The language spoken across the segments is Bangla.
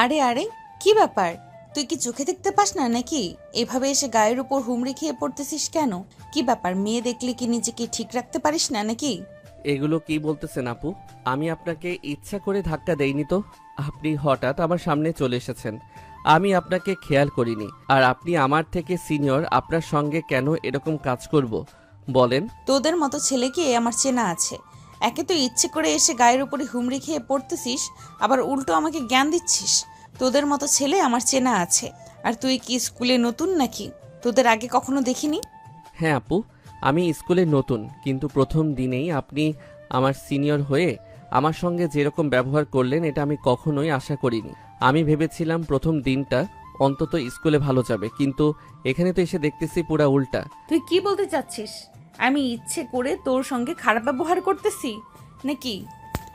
আরে আরে, কি ব্যাপার? তুই কি চোখে দেখতে পাস না নাকি? এভাবে এসে গায়ের উপর হুমড়ি খেয়ে পড়তেছিস কেন? কি ব্যাপার, মেয়ে দেখলে কি নিজেকে ঠিক রাখতে পারিস না নাকি? এগুলো কি বলতেছেন আপু? আমি আপনাকে ইচ্ছা করে ধাক্কা দেইনি তো। আপনি হঠাৎ আমার সামনে চলে এসেছেন, আমি আপনাকে খেয়াল করিনি। আর আপনি আমার থেকে সিনিয়র, আপনার সঙ্গে কেন এরকম কাজ করব বলেন? তোদের মতো ছেলেকে আমার চেনা আছে। একে তো ইচ্ছে করে এসে গায়ের উপরে হুমড়ি খেয়ে পড়তেছিস, আবার উল্টো আমাকে জ্ঞান দিচ্ছিস। তোদের মতো ছেলে আমার চেনা আছে। আর তুই কি স্কুলে নতুন নাকি? তোদের আগে কখনো দেখিনি। হ্যাঁ আপু, আমি স্কুলে নতুন, কিন্তু প্রথম দিনেই আপনি আমার সিনিয়র হয়ে আমার সঙ্গে যেরকম ব্যবহার করলেন এটা আমি কখনোই আশা করিনি। আমি ভেবেছিলাম প্রথম দিনটা অন্তত স্কুলে ভালো যাবে, কিন্তু এখানে তো এসে দেখতেছি পুরা উল্টা। তুই কি বলতে চাচ্ছিস? আমি ইচ্ছে করে তোর সঙ্গে খারাপ ব্যবহার করতেছি নাকি?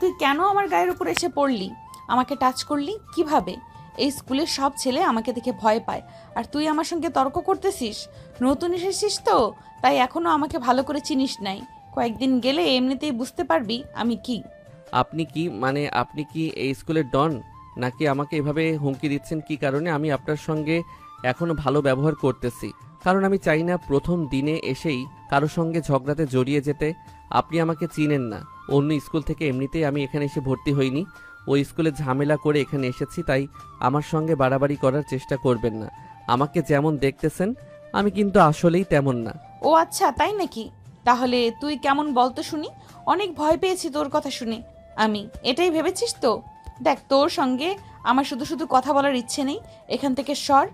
তুই কেন আমার গায়ের উপর এসে পড়লি? আমাকে টাচ করলি কিভাবে? এই স্কুলের সব ছেলে আমাকে দেখে ভয় পায়, আর তুই আমার সঙ্গে তর্ক করতেছিস? নতুন এসেছিস তো, তাই এখনো আমাকে ভালো করে চিনিস নাই। কয়েকদিন গেলে এমনিতেই বুঝতে পারবি আমি কি। আপনি কি এই স্কুলের ডন, নাকি আমাকে এভাবে হুমকি দিচ্ছেন কি কারণে? আমি আপনার সঙ্গে এখনো ভালো ব্যবহার করতেছি, কারণ আমি চাই না প্রথম দিনে এসেই কারো সঙ্গে ঝগড়াতে জড়িয়ে যেতে। আপনি আমাকে চিনেন না, অন্য স্কুল থেকে এমনিতেই আমি এখানে এসে ভর্তি হইনি, ওই স্কুলে ঝামেলা করে এখানে এসেছি, তাই আমার সঙ্গে বাড়াবাড়ি করার চেষ্টা করবেন না। আমাকে যেমন দেখতেছেন আমি কিন্তু আসলেই তেমন না। ও আচ্ছা, তাই নাকি? তাহলে তুই কেমন বলতো শুনি। অনেক ভয় পেয়েছি তোর কথা শুনে। আমি এটাই ভেবেছিস তো? দেখ, তোর সঙ্গে আমার শুধু শুধু কথা বলার ইচ্ছে নেই। এখান থেকে সর,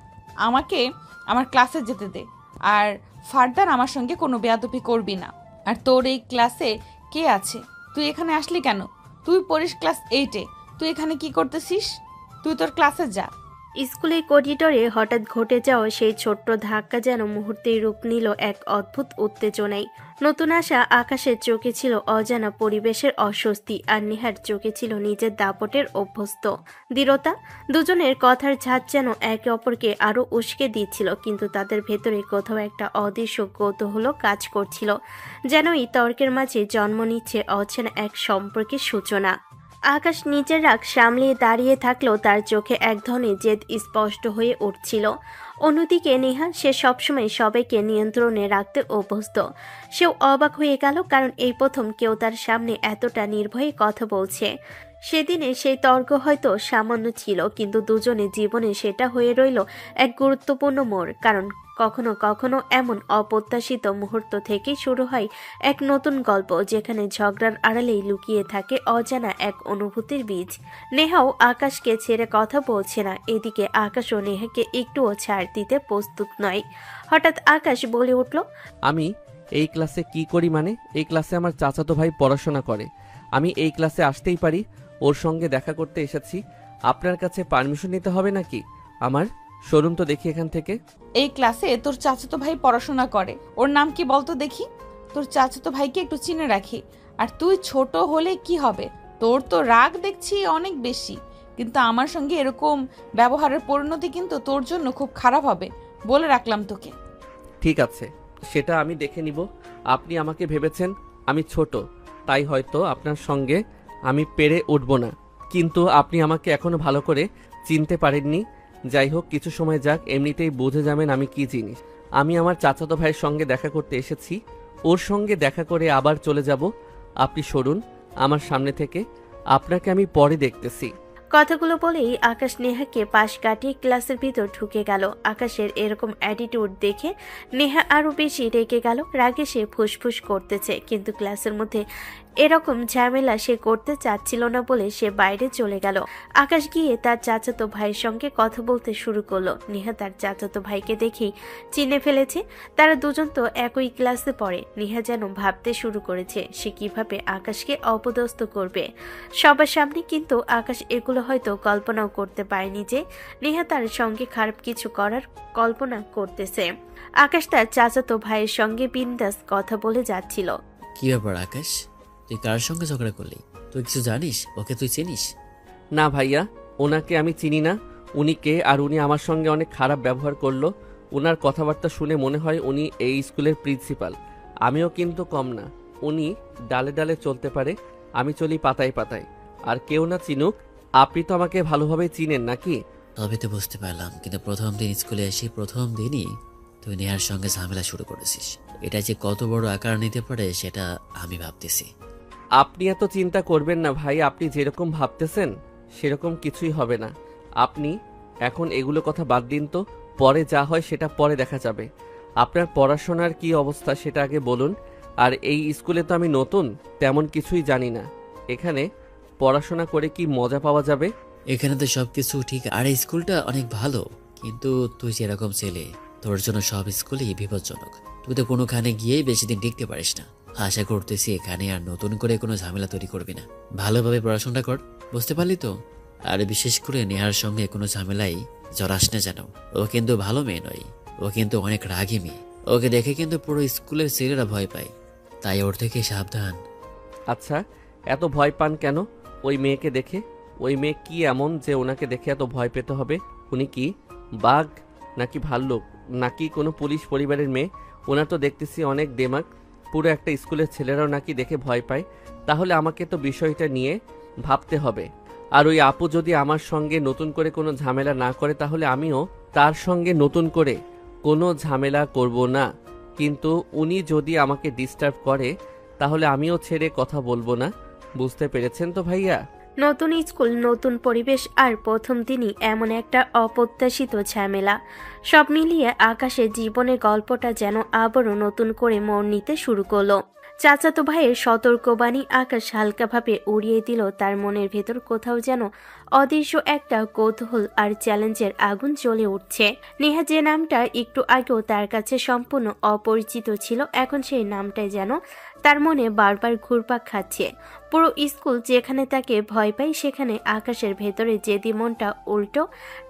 আমাকে আমার ক্লাসে যেতে দে। আর ফার্দার আমার সঙ্গে কোনো বেয়াদবি করবি না। আর তোর এই ক্লাসে কে আছে? তুই এখানে আসলি কেন? তুই পড়িস ক্লাস 8-এ। তুই এখানে কি করতেছিস? তুই তোর ক্লাসে যা। স্কুলের করিডোরে হঠাৎ ঘটে যাওয়া সেই ছোট্ট ধাক্কা যেন মুহূর্তেই রূপ নিল এক অদ্ভুত উত্তেজনায়। নতুন আসা আকাশের চোখে ছিল অজানা পরিবেশের অস্বস্তি, আর নেহার চোখে ছিল নিজের দাপটের অভ্যস্ত দৃঢ়তা। দুজনের কথার ঝাঁজ যেন একে অপরকে আরো উস্কে দিচ্ছিল, কিন্তু তাদের ভেতরে কোথাও একটা অদৃশ্য কৌতূহল কাজ করছিল, যেন এই তর্কের মাঝে জন্ম নিচ্ছে অচেনা এক সম্পর্কের সূচনা। আকাশ নিজের রাগ সামলিয়ে দাঁড়িয়ে থাকলেও তার চোখে এক ধরনের জেদ স্পষ্ট হয়ে উঠছিল। অন্যদিকে নেহা, সে সবসময় সবাইকে নিয়ন্ত্রণে রাখতে অভ্যস্ত। সেও অবাক হয়ে গেল, কারণ এই প্রথম কেউ তার সামনে এতটা নির্ভয়ে কথা বলছে। সেদিনে সেই তর্ক হয়তো সামান্য ছিল, কিন্তু দুজনের জীবনে সেটা হয়ে রইল এক গুরুত্বপূর্ণ মোড়, কারণ কখনো কখনো এমন অপ্রত্যাশিত মুহূর্ত থেকে শুরু হয় এক নতুন গল্প, যেখানে ঝগড়ার আড়ালেই লুকিয়ে থাকে অজানা এক অনুভূতির বীজ। নেহাও আকাশকে ছেড়ে কথা বলছে না, এদিকে আকাশও নেহাকে একটুও ছাড় দিতে প্রস্তুত নয়। হঠাৎ আকাশ বলে উঠল, আমি এই ক্লাসে কি করি? মানে এই ক্লাসে আমার চাচাতো ভাই পড়াশোনা করে, আমি এই ক্লাসে আসতেই পারি? ওর সঙ্গে দেখা করতে এসেছি, আপনার কাছে পারমিশন নিতে হবে নাকি আমার? শোরুম তো দেখি এখান থেকে। এই ক্লাসে তোর চাচাতো ভাই পড়াশোনা করে। ওর নাম কি বলতো দেখি? তোর চাচাতো ভাইকে একটু চিনে রাখি। আর তুই ছোট হলে কি হবে? তোর তো রাগ দেখছি অনেক বেশি, কিন্তু আমার সঙ্গে এরকম ব্যবহারের পরিণতি কিন্তু তোর জন্য খুব খারাপ হবে, বলে রাখলাম তোকে। ঠিক আছে, সেটা আমি দেখে নিব। আপনি আমাকে ভেবেছেন আমি ছোট, তাই হয়তো আপনার সঙ্গে আমি পেরে উঠব না, কিন্তু আপনি আমাকে এখনো ভালো করে চিনতে পারেননি। যাই হোক, কিছু সময় যাক, এমনিতেই বুঝে যাবেন আমি কি জিনিস। আমি আমার চাচাতো ভাইয়ের সঙ্গে দেখা করতে এসেছি, ওর সঙ্গে দেখা করে আবার চলে যাব। আপনি সরুন আমার সামনে থেকে, আপনাকে আমি পরে দেখতেছি। কথাগুলো বলেই আকাশ নেহাকে পাশ কাটিয়ে ক্লাসের ভিতর ঢুকে গেল। আকাশের এরকম অ্যাটিটিউড দেখে নেহা আরো বেশি রেগে গেল। রাগে সে ফুসফুস করতেছে, কিন্তু ক্লাসের মধ্যে এরকম ঝামেলা সে করতে চাচ্ছিল না বলে সে বাইরে চলে গেল। আকাশ গিয়ে তার চাচাতো ভাইয়ের সঙ্গে কথা বলতে শুরু করলো। নেহা তার চাচাতো ভাইকে দেখেই চিনে ফেলেছে, তারা দুজন তো একই ক্লাসে পড়ে। নেহা যেন ভাবতে শুরু করেছে সে কিভাবে আকাশকে অপদস্থ করবে সবার সামনে, কিন্তু আকাশ এগুলো হয়তো কল্পনাও করতে পারেনি যে নেহা তার সঙ্গে খারাপ কিছু করার কল্পনা করতেছে। আকাশ তার চাচাতো ভাইয়ের সঙ্গে বিন্দাস কথা বলে যাচ্ছিল। কি ব্যাপার আকাশ, তুই কার সঙ্গে ঝগড়া করলি? তুই কিছু জানিস? ওকে তুই চিনিস? না ভাইয়া, ওনাকে আমি চিনি না। উনি কে আর উনি আমার সঙ্গে অনেক খারাপ ব্যবহার করলো। ওনার কথাবার্তা শুনে মনে হয় উনি এই স্কুলের প্রিন্সিপাল। আমিও কিন্তু কম না। উনি ডালে ডালে চলতে পারে, আমি চলি পাতায় পাতায়। আর কেউ না চিনুক, আপনি তো আমাকে ভালোভাবে চিনেন নাকি? তবে তো বুঝতে পারলাম, কিন্তু প্রথম দিন স্কুলে এসে প্রথম দিনই তুই নেহার সঙ্গে ঝামেলা শুরু করেছিস। এটা যে কত বড় আকার নিতে পারে সেটা আমি ভাবতেছি। আপনি এত চিন্তা করবেন না ভাই, আপনি যেরকম ভাবতেছেন সেরকম কিছুই হবে না। আপনি এখন এগুলো কথা বাদ দিন তো, পরে যা হয় সেটা পরে দেখা যাবে। আপনার পড়াশোনার কি অবস্থা সেটা আগে বলুন। আর এই স্কুলে তো আমি নতুন, তেমন কিছুই জানি না। এখানে পড়াশোনা করে কি মজা পাওয়া যাবে? এখানে তো সবকিছু ঠিক, আর এই স্কুলটা অনেক ভালো, কিন্তু তুই যেরকম ছেলে, তোর জন্য সব স্কুলই বিপজ্জনক। তুই তো কোনোখানে গিয়েই বেশি দিন টিকতে পারিস না। আশা করতেছি এখানে আর নতুন করে কোনো ঝামেলা তৈরি করবি না, ভালোভাবে পড়াশোনা কর, বুঝতে পারলি তো? আর বিশেষ করে নেহার সঙ্গে কোনো ঝামেলাই জড়াস না যেন। ও কিন্তু ভালো মেয়ে নয়, ও কিন্তু অনেক রাগী মেয়ে। ওকে দেখে কিন্তু পুরো স্কুলের ছেলেরা ভয় পায়, তাই ওর থেকে সাবধান। আচ্ছা, এত ভয় পান কেন ওই মেয়েকে দেখে? ওই মেয়ে কি এমন যে ওনাকে দেখে এত ভয় পেতে হবে? উনি কি বাঘ নাকি ভাল্লুক নাকি কোনো পুলিশ পরিবারের মেয়ে? ওনার তো দেখতেছি অনেক দেমাগ। পুরো একটা স্কুলের ছেলেরাও নাকি দেখে ভয় পায়। তাহলে আমাকে তো বিষয়টা নিয়ে ভাবতে হবে। আর ওই আপু যদি আমার সঙ্গে নতুন করে কোনো ঝামেলা না করে তাহলে আমিও তার সঙ্গে নতুন করে কোনো ঝামেলা করব না। কিন্তু উনি যদি আমাকে ডিস্টার্ব করে তাহলে আমিও ছেড়ে কথা বলবো না। বুঝতে পেরেছেন তো ভাইয়া? নতুন স্কুল, নতুন পরিবেশ, আর প্রথম দিনই এমন একটা অপ্রত্যাশিত ঝামেলা। সব মিলিয়ে আকাশের জীবনের গল্পটা যেন আবারও নতুন করে মোড় নিতে শুরু করলো। চাচাতো ভাইয়ের সতর্কবাণী আকাশ হালকাভাবে উড়িয়ে দিল। তার মনের ভেতর কোথাও যেন অদৃশ্য একটা কৌতূহল আর চ্যালেঞ্জের আগুন জ্বলে উঠছে। নেহা যে নামটা একটু আগেও তার কাছে সম্পূর্ণ অপরিচিত ছিল, এখন সেই নামটাই যেন তার মনে বারবার ঘুরপাক খাচ্ছে। পুরো স্কুল যেখানে তাকে ভয় পায়, সেখানে আকাশের ভেতরে জেদি মনটা উল্টো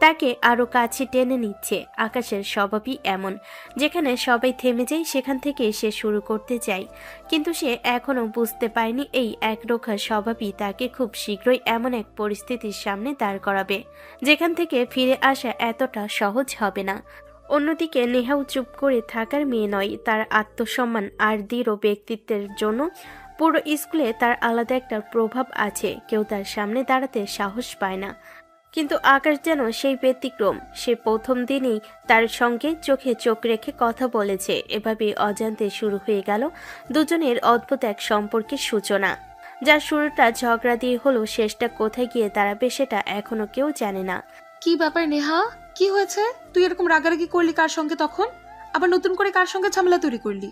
তাকে আরো কাছে টেনে নিচ্ছে। আকাশের স্বভাবই এমন, যেখানে সবাই থেমে যায় সেখান থেকে সে শুরু করতে চায়। কিন্তু সে এখনো বুঝতে পারেনি এই একরোখা স্বভাবই তাকে খুব শীঘ্রই এমন এক পরিস্থিতির সামনে দাঁড় করাবে যেখান থেকে ফিরে আসা এতটা সহজ হবে না। অন্যদিকে নেহাও চুপ করে থাকার মেয়ে নয়। তার আত্মসম্মান আর দৃঢ় ব্যক্তিত্বের জন্য পুরো স্কুলে তার আলাদা একটা প্রভাব আছে। কেউ তার সামনে দাঁড়াতে সাহস পায় না, কিন্তু আকাশ যেন সেই ব্যতিক্রম। সে প্রথম দিনেই তার সঙ্গে চোখে চোখ রেখে কথা বলেছে। এভাবে অজান্তে শুরু হয়ে গেল দুজনের অদ্ভুত এক সম্পর্কের সূচনা, যার শুরুটা ঝগড়া দিয়ে হলো, শেষটা কোথায় গিয়ে দাঁড়াবে সেটা এখনো কেউ জানে না। কি ব্যাপার নেহা, কি হয়েছে? তুই এরকম রাগারাগি করলি কার সঙ্গে তখন? আবার নতুন করে কার সঙ্গে ঝামেলা তৈরি করলি?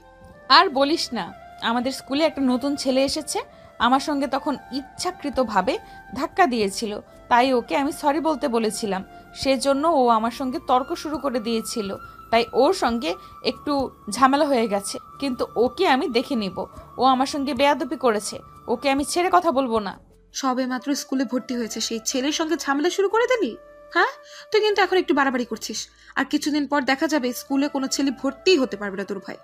আর বলিস না, আমাদের স্কুলে একটা নতুন ছেলে এসেছে, আমার সঙ্গে তখন ইচ্ছাকৃতভাবে ধাক্কা দিয়েছিল। তাই ওকে আমি সরি বলতে বলেছিলাম, সেজন্য ও আমার সঙ্গে তর্ক শুরু করে দিয়েছিল। তাই ওর সঙ্গে একটু ঝামেলা হয়ে গেছে, কিন্তু ওকে আমি দেখে নিব। ও আমার সঙ্গে বেয়াদবি করেছে, ওকে আমি ছেড়ে কথা বলবো না। সবে মাত্র স্কুলে ভর্তি হয়েছে, সেই ছেলের সঙ্গে ঝামেলা শুরু করে দিলি? হ্যাঁ, তুই কিন্তু এখন একটু বাড়াবাড়ি করছিস। আর কিছুদিন পর দেখা যাবে স্কুলে কোনো ছেলে ভর্তিই হতে পারবে না তোর ভাই।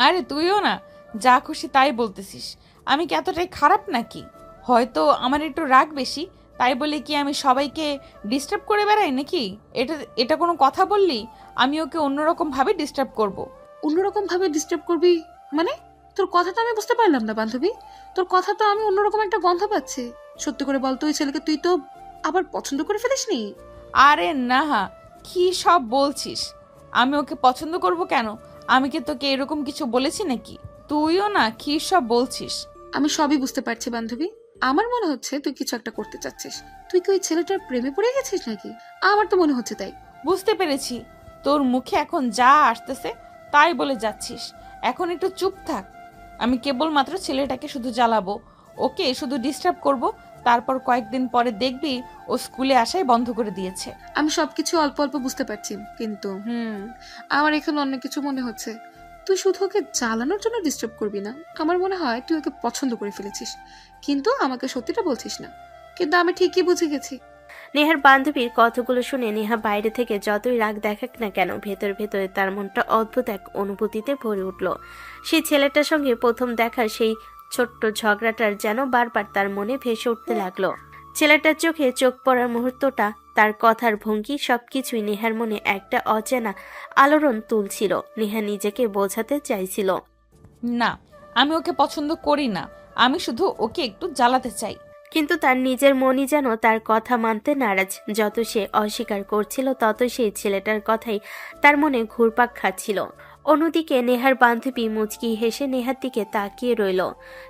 আরে তুইও না যা খুশি তাই বলতেছিস। আমি কি এতটাই খারাপ নাকি? হয়তো আমার একটু রাগ বেশি, তাই বলে কি আমি সবাইকে ডিস্টার্ব করে বেড়াই নাকি? এটা এটা কোনো কথা বললি? আমি ওকে অন্যরকম ভাবে ডিস্টার্ব করব। অন্যরকম ভাবে ডিস্টার্ব করবি মানে? তোর কথা তো আমি বুঝতে পারলাম না বান্ধবী। তোর কথা তো আমি অন্যরকম একটা গন্ধ পাচ্ছি। সত্যি করে বলতো, ওই ছেলেকে তুই তো আবার পছন্দ করে ফেলিসনি? আরে না, কি সব বলছিস? আমি ওকে পছন্দ করব কেন? আমি কি তোকে এরকম কিছু বলেছি নাকি? তুইও না কি সব বলছিস? আমি সবই বুঝতে পারছি বান্ধবী। আমার মনে হচ্ছে তুই কিছু একটা করতে চাচ্ছিস। তুই কি ওই ছেলেটার প্রেমে পড়ে গেছিস নাকি? আমার তো মনে হচ্ছে তাই। বুঝতে পেরেছি, তোর মুখে এখন যা আসতেছে তাই বলে যাচ্ছিস। এখন একটু চুপ থাক। আমি কেবলমাত্র ছেলেটাকে শুধু জ্বালাবো, ওকে শুধু ডিস্টার্ব করব। তারপর কয়েকদিন পরে দেখবি ও স্কুলে আসাই বন্ধ করে দিয়েছে। আমি সবকিছু অল্প অল্প বুঝতে পারছি, কিন্তু আমার এখানে অন্য কিছু মনে হচ্ছে। তুই শুধু ওকে জ্বালানোর জন্য ডিস্টার্ব করবি না। আমার মনে হয় তুই ওকে পছন্দ করে ফেলেছিস, কিন্তু আমাকে সত্যিটা বলছিস না। কিন্তু আমি ঠিকই বুঝে গেছি। নেহার বান্ধবীর কথাগুলো শুনে নেহা বাইরে থেকে যতই রাগ দেখাক না কেন, ভেতর ভেতরে তার মনটা অদ্ভুত এক অনুভূতিতে ভরে উঠল। সেই ছেলেটার সঙ্গে প্রথম দেখা সেই ছোট্ট ঝগড়াটার যেন বারবার তার মনে ভেসে উঠতে লাগলো। ছেলেটার চোখে চোখ পড়ার মুহূর্তটা, তার কথার ভঙ্গি, সবকিছুই নেহার মনে একটা অচেনা আলোড়ন তুলছিল। নেহা নিজেকে বোঝাতে চাইছিল, না, আমি ওকে পছন্দ করি না, আমি শুধু ওকে একটু জ্বালাতে চাই। কিন্তু তার নিজের মনই যেন তার কথা মানতে নারাজ। যত সে অস্বীকার করছিল তত সেই ছেলেটার কথাই তার মনে ঘুরপাক খাচ্ছিল। অন্যদিকে নেহার বান্ধবী মুচকি হেসে নেহার দিকে তাকিয়ে রইল।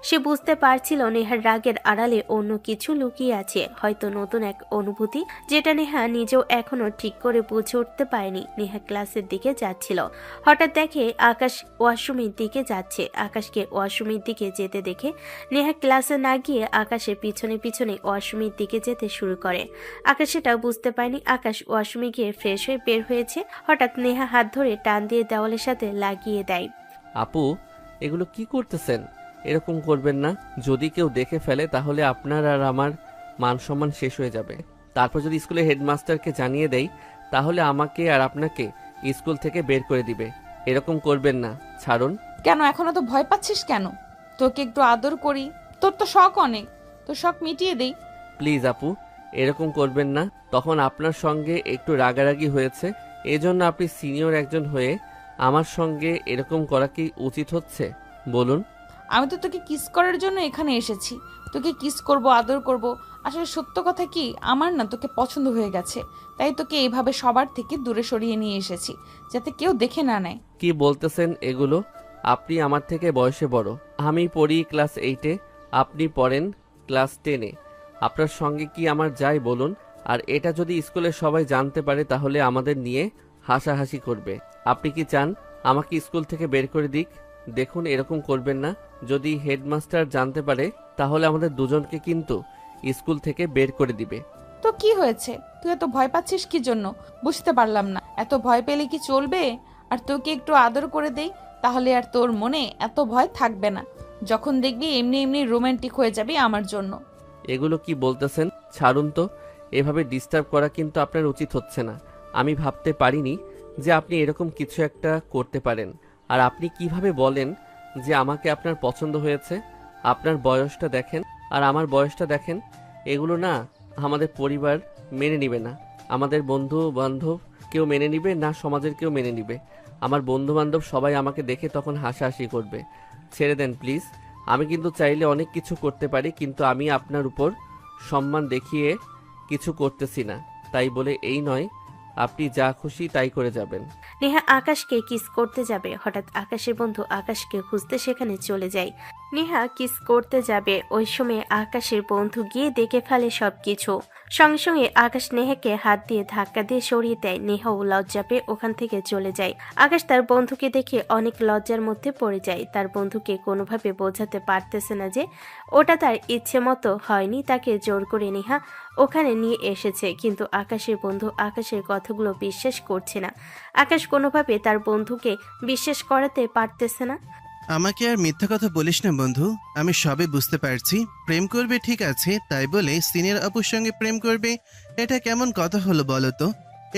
সে বুঝতে পারছিল নেহার রাগের আড়ালে অন্য কিছু লুকিয়ে আছে, হয়তো নতুন এক অনুভূতি, যেটা নেহা নিজেও এখনো ঠিক করে বুঝে উঠতে পারেনি। নেহা ক্লাসের দিকে যাচ্ছিল, হঠাৎ দেখে আকাশ ওয়াশরুমের দিকে যাচ্ছে। আকাশকে ওয়াশরুমের দিকে যেতে দেখে নেহা ক্লাসে না গিয়ে আকাশের পিছনে পিছনে ওয়াশরুমের দিকে যেতে শুরু করে। আকাশ সেটা বুঝতে পারেনি। আকাশ ওয়াশরুমে গিয়ে ফ্রেশ হয়ে বের হয়েছে। হঠাৎ নেহা হাত ধরে টান দিয়ে দেওয়ালের সাথে লাগিয়ে দেয়। আপু, এগুলো কি করতেছেন? এরকম করবেন না। যদি কেউ দেখে ফেলে তাহলে আপনার আর আমার মান সম্মান শেষ হয়ে যাবে। তারপর যদি স্কুলের হেডমাস্টারকে জানিয়ে দেই তাহলে আমাকে আর আপনাকে স্কুল থেকে বের করে দিবে। এরকম করবেন না, ছাড়ুন। কেন এখনো তো ভয় পাচ্ছিস কেন? তোকে একটু আদর করি, তোর তো শখ অনেক, তোর শখ মিটিয়ে দেই। প্লিজ আপু, এরকম করবেন না। তখন আপনার সঙ্গে একটু রাগারাগি হয়েছে, এজন্য আপনি সিনিয়র একজন হয়ে আমার সঙ্গে এরকম করা কি উচিত হচ্ছে বলুন? আমি তো তোকে কিস করার জন্য এখানে এসেছি, তোকে কিস করব, আদর করব। আসলে সত্য কথা কি, আমার না তোকে পছন্দ হয়ে গেছে, তাই তোকে এইভাবে সবার থেকে দূরে সরিয়ে নিয়ে এসেছি, যাতে কেউ দেখে না নেয়। কি বলতেছেন এগুলো? আপনি আমার থেকে বয়সে বড়। আমি পড়ি ক্লাস 8-এ, আপনি পড়েন ক্লাস 10-এ। আপনার সঙ্গে কি আমার যাই বলুন? আর এটা যদি স্কুলের সবাই জানতে পারে তাহলে আমাদের নিয়ে হাসাহাসি করবে। আপনি কি চান আমাকে স্কুল থেকে বের করে দিক? দেখুন, এরকম করবেন না। যদি হেডমাস্টার জানতে পারে তাহলে আমাদের দুজনকে কিন্তু স্কুল থেকে বের করে দিবে। তো কি হয়েছে? তুই এত ভয় পাচ্ছিস কি জন্য বুঝতে পারলাম না। এত ভয় পেলে কি চলবে? আর তোকে একটু আদর করে দেই, তাহলে আর তোর মনে এত ভয় থাকবে না। যখন দেখবি এমনি এমনি রোমান্টিক হয়ে যাবি আমার জন্য। এগুলো কি বলতেছেন? ছাড়ুন তো। এভাবে ডিস্টার্ব করা কিন্তু আপনার উচিত হচ্ছে না। আমি ভাবতে পারিনি যে আপনি এরকম কিছু একটা করতে পারেন। আর আপনি কিভাবে বলেন যে আমাকে আপনার পছন্দ হয়েছে? আপনার বয়সটা দেখেন আর আমার বয়সটা দেখেন। এগুলো না আমাদের পরিবার মেনে নিবে না, আমাদের বন্ধু বান্ধব কেউ মেনে নিবে না, সমাজের কেউ মেনে নিবে। আমার বন্ধু বান্ধব সবাই আমাকে দেখে তখন হাসাহাসি করবে। ছেড়ে দেন প্লিজ। আমি কিন্তু চাইলে অনেক কিছু করতে পারি, কিন্তু আমি আপনার উপর সম্মান দেখিয়ে কিছু করতেছি না। তাই বলে এই নয় আপনি যা খুশি তাই করে যাবেন। নেহা আকাশকে কিস করতে যাবে, হঠাৎ আকাশের বন্ধু আকাশকে খুঁজতে সেখানে চলে যায়। নেহা কিস করতে যাবে, ওই সময় আকাশের বন্ধু গিয়ে দেখে ফেলে সবকিছু। সঙ্গে সঙ্গে আকাশ নেহাকে হাত দিয়ে ধাক্কা দিয়ে সরিয়ে দেয়। নেহাও লজ্জা পেয়ে ওখান থেকে চলে যায়। আকাশ তার বন্ধুকে দেখে অনেক লজ্জার মধ্যে পড়ে যায়। তার বন্ধুকে কোনোভাবে বোঝাতে পারতেছে না যে ওটা তার ইচ্ছে মতো হয়নি, তাকে জোর করে নেহা ওখানে নিয়ে এসেছে। কিন্তু আকাশের বন্ধু আকাশের কথাগুলো বিশ্বাস করছে না। আকাশ কোনোভাবে তার বন্ধুকে বিশ্বাস করাতে পারতেছে না। আমাকে আর মিথ্যা কথা বলিস না বন্ধু, আমি সবে বুঝতে পারছি। প্রেম করবে ঠিক আছে, তাই বলে সিনিয়র আপুর সঙ্গে প্রেম করবে, এটা কেমন কথা হলো বলো তো?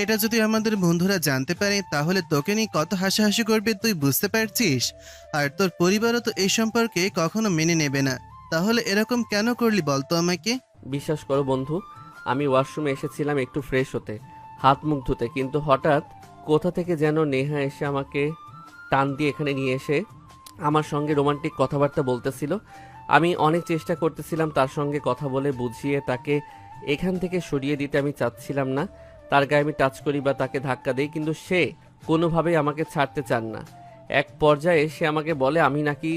এটা যদি আমাদের বন্ধুরা জানতে পারে তাহলে তোকে নিয়ে কত হাসাহাসি করবে তুই বুঝতে পারছিস? আর তোর পরিবারও তো এই সম্পর্কে কখনো মেনে নেবে না। তাহলে এরকম কেন করলি বলতো আমাকে? বিশ্বাস করো বন্ধু, আমি ওয়াশরুমে এসেছিলাম একটু ফ্রেশ হতে, হাত মুখ ধুতে, কিন্তু হঠাৎ কোথা থেকে যেন নেহা এসে আমাকে টান দিয়ে এখানে নিয়ে এসে আমার সঙ্গে রোমান্টিক কথাবার্তা বলতেছিল। আমি অনেক চেষ্টা করতেছিলাম তার সঙ্গে কথা বলে বুঝিয়ে তাকে এখান থেকে সরিয়ে দিতে। আমি চাচ্ছিলাম না তার গায়ে আমি টাচ করি বা তাকে ধাক্কা দিই, কিন্তু সে কোনোভাবেই আমাকে ছাড়তে চান না। এক পর্যায়ে সে আমাকে বলে আমি নাকি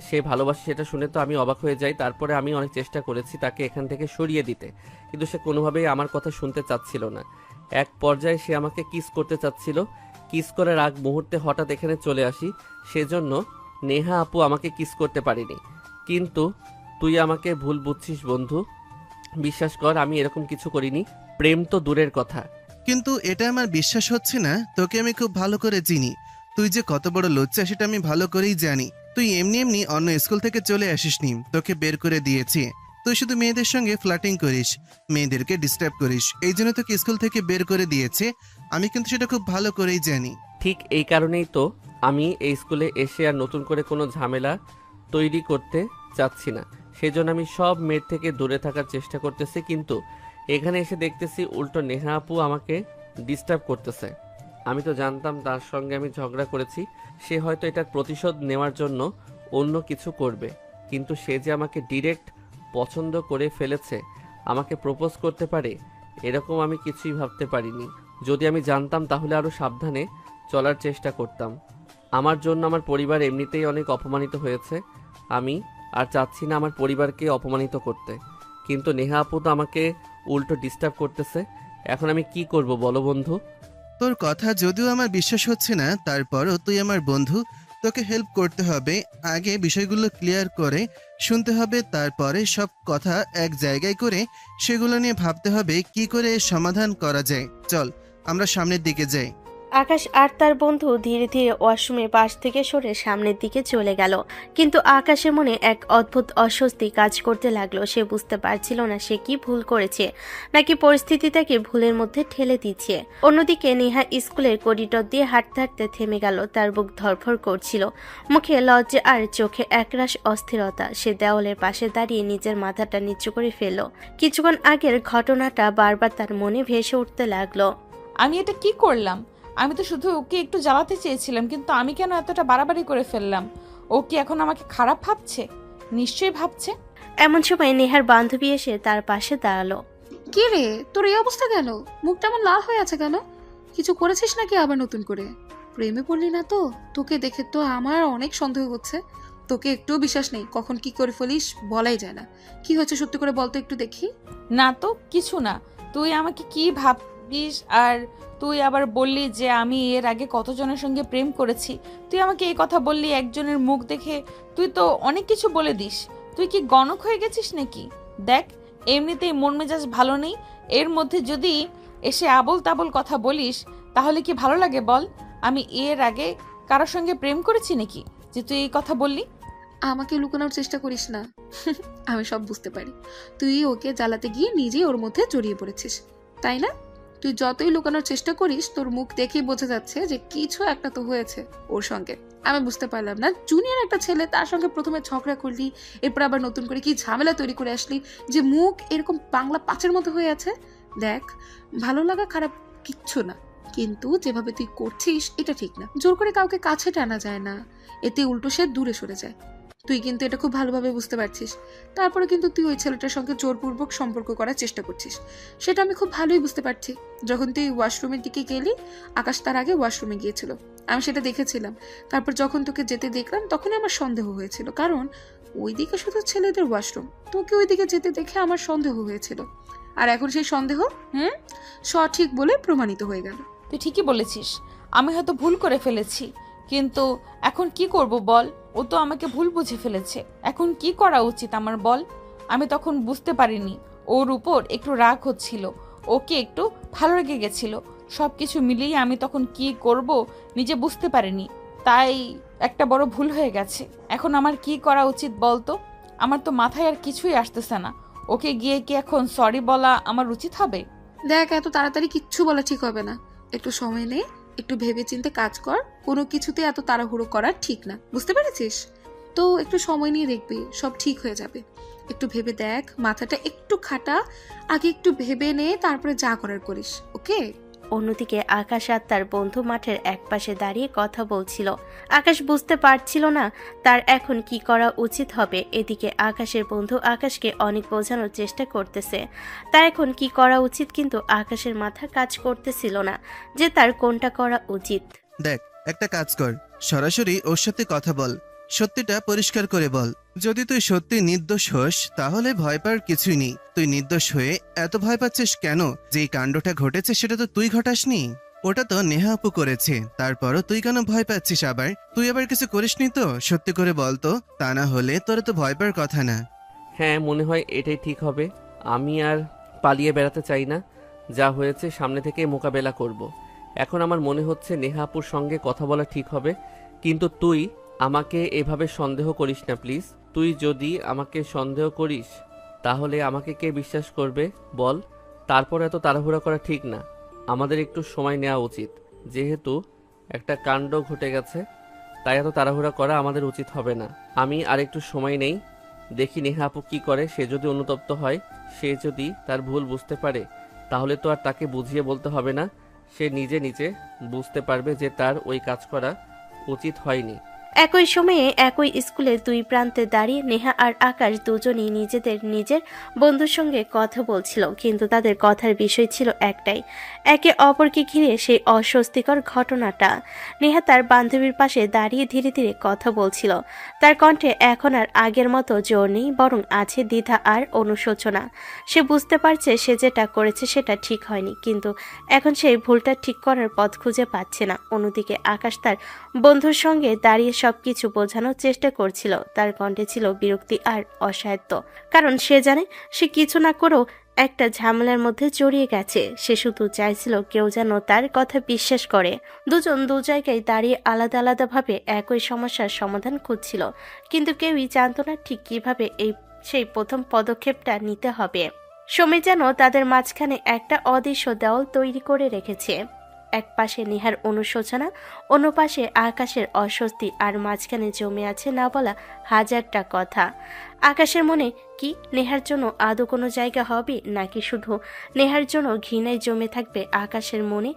সে ভালোবাসে, সেটা শুনে তো আমি অবাক হয়ে যাই। তারপরে আমি অনেক চেষ্টা করেছি তাকে এখান থেকে সরিয়ে দিতে, কিন্তু সে কোনোভাবেই আমার কথা শুনতে চাচ্ছিল না। এক পর্যায়ে সে আমাকে কিস করতে চাচ্ছিল। কিস করার আগ মুহূর্তে হঠাৎ এখানে চলে আসি, সেজন্য নেহা আপু আমাকে কিস করতে পারিনি। কিন্তু তুই আমাকে ভুল বুঝছিস বন্ধু, বিশ্বাস কর আমি এরকম কিছু করিনি। প্রেম তো দূরের কথা। কিন্তু এটা আমার বিশ্বাস হচ্ছে না। তোকে আমি খুব ভালো করে চিনি, তুই যে কত বড় লজ্জা সেটা আমি ভালো করেই জানি। তুই এমনি এমনি অন্য স্কুল থেকে চলে আসিসনি, তোকে বের করে দিয়েছি। তুই শুধু মেয়েদের সঙ্গে ফ্লার্টিং করিস, মেয়েদেরকে ডিস্টার্ব করিস, এই জন্য তোকে স্কুল থেকে বের করে দিয়েছে। আমি কিন্তু সেটা খুব ভালো করেই জানি। ঠিক এই কারণেই তো আমি এই স্কুলে এসে আর নতুন করে কোনো ঝামেলা তৈরি করতে চাচ্ছি না। সেজন্য আমি সব মেয়ের থেকে দূরে থাকার চেষ্টা করতেছি, কিন্তু এখানে এসে দেখতেছি উল্টো নেহা আপু আমাকে ডিস্টার্ব করতেছে। আমি তো জানতাম তার সঙ্গে আমি ঝগড়া করেছি, সে হয়তো এটার প্রতিশোধ নেওয়ার জন্য অন্য কিছু করবে, কিন্তু সে যে আমাকে ডিরেক্ট পছন্দ করে ফেলেছে, আমাকে প্রপোজ করতে পারে, এরকম আমি কিছুই ভাবতে পারিনি। যদি আমি জানতাম তাহলে আরও সাবধানে চলার চেষ্টা করতাম। আমার জন্য আমার পরিবার এমনিতেই অনেক অপমানিত হয়েছে, আমি আর চাচ্ছি না আমার পরিবারকে অপমানিত করতে। কিন্তু নেহা আপু তো আমাকে উল্টো ডিস্টার্ব করতেছে। এখন আমি কি করব বলো বন্ধু? তোর কথা যদিও আমার বিশ্বাস হচ্ছে না, তারপরও তুই আমার বন্ধু, তোকে হেল্প করতে হবে। আগে বিষয়গুলো ক্লিয়ার করে শুনতে হবে, তারপরে সব কথা এক জায়গায় করে সেগুলো নিয়ে ভাবতে হবে কি করে এর সমাধান করা যায়। চল আমরা সামনের দিকে যাই। আকাশ আর তার বন্ধু ধীরে ধীরে ওয়াশরুমের পাশ থেকে সরে সামনের দিকে চলে গেল। কিন্তু আকাশের মনে এক অদ্ভুত অস্বস্তি কাজ করতে লাগলো। সে বুঝতে পারছিল না সে কি ভুল করেছে, নাকি পরিস্থিতি তাকে ভুলের মধ্যে ঠেলে দিচ্ছে। অন্যদিকে নেহা স্কুলের করিডর দিয়ে হাঁটতে হাঁটতে থেমে গেল। তার বুক ধড়ফড় করছিল, মুখে লজ্জা আর চোখে একরাশ অস্থিরতা। সে দেওয়ালের পাশে দাঁড়িয়ে নিজের মাথাটা নিচু করে ফেলল। কিছুক্ষণ আগের ঘটনাটা বারবার তার মনে ভেসে উঠতে লাগলো। আমি এটা কি করলাম? আমি তো শুধু ওকে একটু জ্বালাতে চেয়েছিলাম, কিন্তু আমি কেন এতটা বাড়াবাড়ি করে ফেললাম? ও কি এখন আমাকে খারাপ ভাবছে? নিশ্চয়ই ভাবছে। এমন সময় নেহার বান্ধবী এসে তার পাশে দাঁড়ালো। কি রে, তোর এই অবস্থা কেন? মুখটা এমন লাল হয়ে আছে কেন? কিছু করেছিস নাকি আবার নতুন করে? প্রেমে পড়লি না তো? তোকে দেখে তো আমার অনেক সন্দেহ হচ্ছে। তোকে একটুও বিশ্বাস নেই, কখন কি করে ফেলিস বলাই যায় না। কি হয়েছে সত্যি করে বলতো একটু দেখি। না তো কিছু না। তুই আমাকে কি ভাবিস? আর তুই আবার বললি যে আমি এর আগে কতজনের সঙ্গে প্রেম করেছি। তুই আমাকে এই কথা বললি একজনের মুখ দেখে? তুই তো অনেক কিছু বলে দিস। তুই কি গণক হয়ে গেছিস নাকি? দেখ, এমনিতেই মন মেজাজ ভালো নেই, এর মধ্যে যদি এসে আবোল তাবোল কথা বলিস তাহলে কি ভালো লাগে বল? আমি এর আগে কারোর সঙ্গে প্রেম করেছি নাকি যে তুই এই কথা বললি? আমাকে লুকানোর চেষ্টা করিস না। আমি সব বুঝতে পারি। তুই ওকে জ্বালাতে গিয়ে নিজেই ওর মধ্যে জড়িয়ে পড়েছিস, তাই না? তুই যতই লুকানোর চেষ্টা করিস, তোর মুখ দেখেই বোঝা যাচ্ছে যে কিছু একটা তো হয়েছে ওর সঙ্গে। আমি বুঝতে পারলাম না, জুনিয়র একটা ছেলে, তার সঙ্গে প্রথমে ঝগড়া করলি, এরপর আবার নতুন করে কি ঝামেলা তৈরি করে আসলি যে মুখ এরকম বাংলা পাঁচের মতো হয়ে আছে। দেখ, ভালো লাগা খারাপ কিচ্ছু না, কিন্তু যেভাবে তুই করছিস এটা ঠিক না। জোর করে কাউকে কাছে টানা যায় না, এতে উল্টো সে দূরে সরে যায়। তুই কিন্তু এটা খুব ভালোভাবে বুঝতে পারছিস। তারপরে কিন্তু তুই ওই ছেলেটার সঙ্গে জোরপূর্বক সম্পর্ক করার চেষ্টা করছিস, সেটা আমি খুব ভালোই বুঝতে পারছি। যখন তুই ওয়াশরুমের দিকে গেলি, আকাশ তার আগে ওয়াশরুমে গিয়েছিল, আমি সেটা দেখেছিলাম। তারপর যখন তোকে যেতে দেখলাম তখনই আমার সন্দেহ হয়েছিল, কারণ ওইদিকে শুধু ছেলেদের ওয়াশরুম, তোকে ওইদিকে যেতে দেখে আমার সন্দেহ হয়েছিল। আর এখন সেই সন্দেহ সঠিক বলে প্রমাণিত হয়ে গেল। তুই ঠিকই বলেছিস, আমি হয়তো ভুল করে ফেলেছি, কিন্তু এখন কি করব বল? ও তো আমাকে ভুল বুঝে ফেলেছে। এখন কি করা উচিত আমার বল? আমি তখন বুঝতে পারিনি ওর উপর একটু রাগ হচ্ছিল, ওকে একটু ভালো লেগে গেছিল। সব কিছু মিলিয়ে আমি তখন কি করব নিজে বুঝতে পারিনি, তাই একটা বড় ভুল হয়ে গেছে। এখন আমার কি করা উচিত বলতো? আমার তো মাথায় আর কিছুই আসতেছে না। ওকে গিয়ে কি এখন সরি বলা আমার উচিত হবে? দেখ, এত তাড়াতাড়ি কিচ্ছু বলা ঠিক হবে না। একটু সময় নে, একটু ভেবে চিন্তে কাজ কর। কোনো কিছুতে এত তাড়াহুড়ো করা ঠিক না, বুঝতে পেরেছিস তো? একটু সময় নিয়ে দেখবি সব ঠিক হয়ে যাবে। একটু ভেবে দেখ, মাথাটা একটু খাটা, আগে একটু ভেবে নে, তারপরে যা করার করিস, ওকে? অন্যদিকে আকাশ আর তার বন্ধু মাঠের একপাশে দাঁড়িয়ে কথা বলছিল। আকাশ বুঝতে পারছিল না তার এখন কি করা উচিত হবে। এদিকে আকাশের বন্ধু আকাশকে অনেক বোঝানোর চেষ্টা করতেছে তার এখন কি করা উচিত, কিন্তু আকাশের মাথা কাজ করতেছিল না যে তার কোনটা করা উচিত। দেখ, একটা কাজ কর, সরাসরি ওর সাথে কথা বল, সত্যিটা পরিষ্কার করে বল। যদি তুই সত্যি নির্দোষ হোস তাহলে ভয় পাওয়ার কিছুই নেই। তুই নির্দোষ হয়ে এত ভয় পাচ্ছিস কেন? যে এই কাণ্ডটা ঘটেছে সেটা তো তুই ঘটাসনি, ওটা তো নেহা আপু করেছে। তারপরও তুই কেন ভয় পাচ্ছিস? আবার তুই আবার কিছু করিসনি তো? সত্যি করে বল তো, তা না হলে তোর তো ভয় পাওয়ার কথা না। হ্যাঁ, মনে হয় এটাই ঠিক হবে। আমি আর পালিয়ে বেড়াতে চাই না, যা হয়েছে সামনে থেকে মোকাবেলা করব। এখন আমার মনে হচ্ছে নেহা আপুর সঙ্গে কথা বলা ঠিক হবে। কিন্তু তুই আমাকে এভাবে সন্দেহ করিস না প্লিজ। তুই যদি আমাকে সন্দেহ করিস তাহলে আমাকে কে বিশ্বাস করবে বল? তারপর এত তাড়াহুড়া করা ঠিক না, আমাদের একটু সময় নেওয়া উচিত। যেহেতু একটা কাণ্ড ঘটে গেছে, তাই এত তাড়াহুড়া করা আমাদের উচিত হবে না। আমি আর একটু সময় নেই, দেখি নেহা আপু কী করে। সে যদি অনুতপ্ত হয়, সে যদি তার ভুল বুঝতে পারে, তাহলে তো আর তাকে বুঝিয়ে বলতে হবে না। সে নিজে নিজে বুঝতে পারবে যে তার ওই কাজ করা উচিত হয়নি। একই সময়ে একই স্কুলের দুই প্রান্তে দাঁড়িয়ে নেহা আর আকাশ দুজনই নিজের বন্ধুর সঙ্গে কথা বলছিল, কিন্তু তাদের কথার বিষয় ছিল একটাই, একে অপরকে ঘিরে সেই অস্বস্তিকর ঘটনাটা। নেহা তার বান্ধবীর পাশে দাঁড়িয়ে ধীরে ধীরে কথা বলছিল। তার কণ্ঠে এখন আর আগের মতো জোর নেই, বরং আছে দ্বিধা আর অনুশোচনা। সে বুঝতে পারছে সে যেটা করেছে সেটা ঠিক হয়নি, কিন্তু এখন সেই ভুলটা ঠিক করার পথ খুঁজে পাচ্ছে না। অন্যদিকে আকাশ তার বন্ধুর সঙ্গে দাঁড়িয়ে সবকিছু বোঝানোর চেষ্টা করছিল। তার কণ্ঠে ছিল বিরক্তি আর অসহায়ত্ব, কারণ সে জানে সে কিছু না করেও একটা ঝামেলার মধ্যে জড়িয়ে গেছে। সে শুধু চাইছিল কেউ যেন তার কথা বিশ্বাস করে। দুজন দু জায়গায় দাঁড়িয়ে আলাদা আলাদাভাবে একই সমস্যার সমাধান খুঁজছিল, কিন্তু কেউই জানতো না ঠিক কিভাবে সেই প্রথম পদক্ষেপটা নিতে হবে। সময় যেন তাদের মাঝখানে একটা অদৃশ্য দেওয়াল তৈরি করে রেখেছে। এক পাশে নেহার অনুশোচনা, অন্য পাশে আকাশের অস্বস্তি, আর মাঝখানে জমে আছে না বলা হাজারটা কথা। আকাশের মনে কি নেহার জন্য আদৌ কোনো জায়গা হবে, নাকি শুধু নেহার জন্য ঘৃণায় জমে থাকবে আকাশের মনে?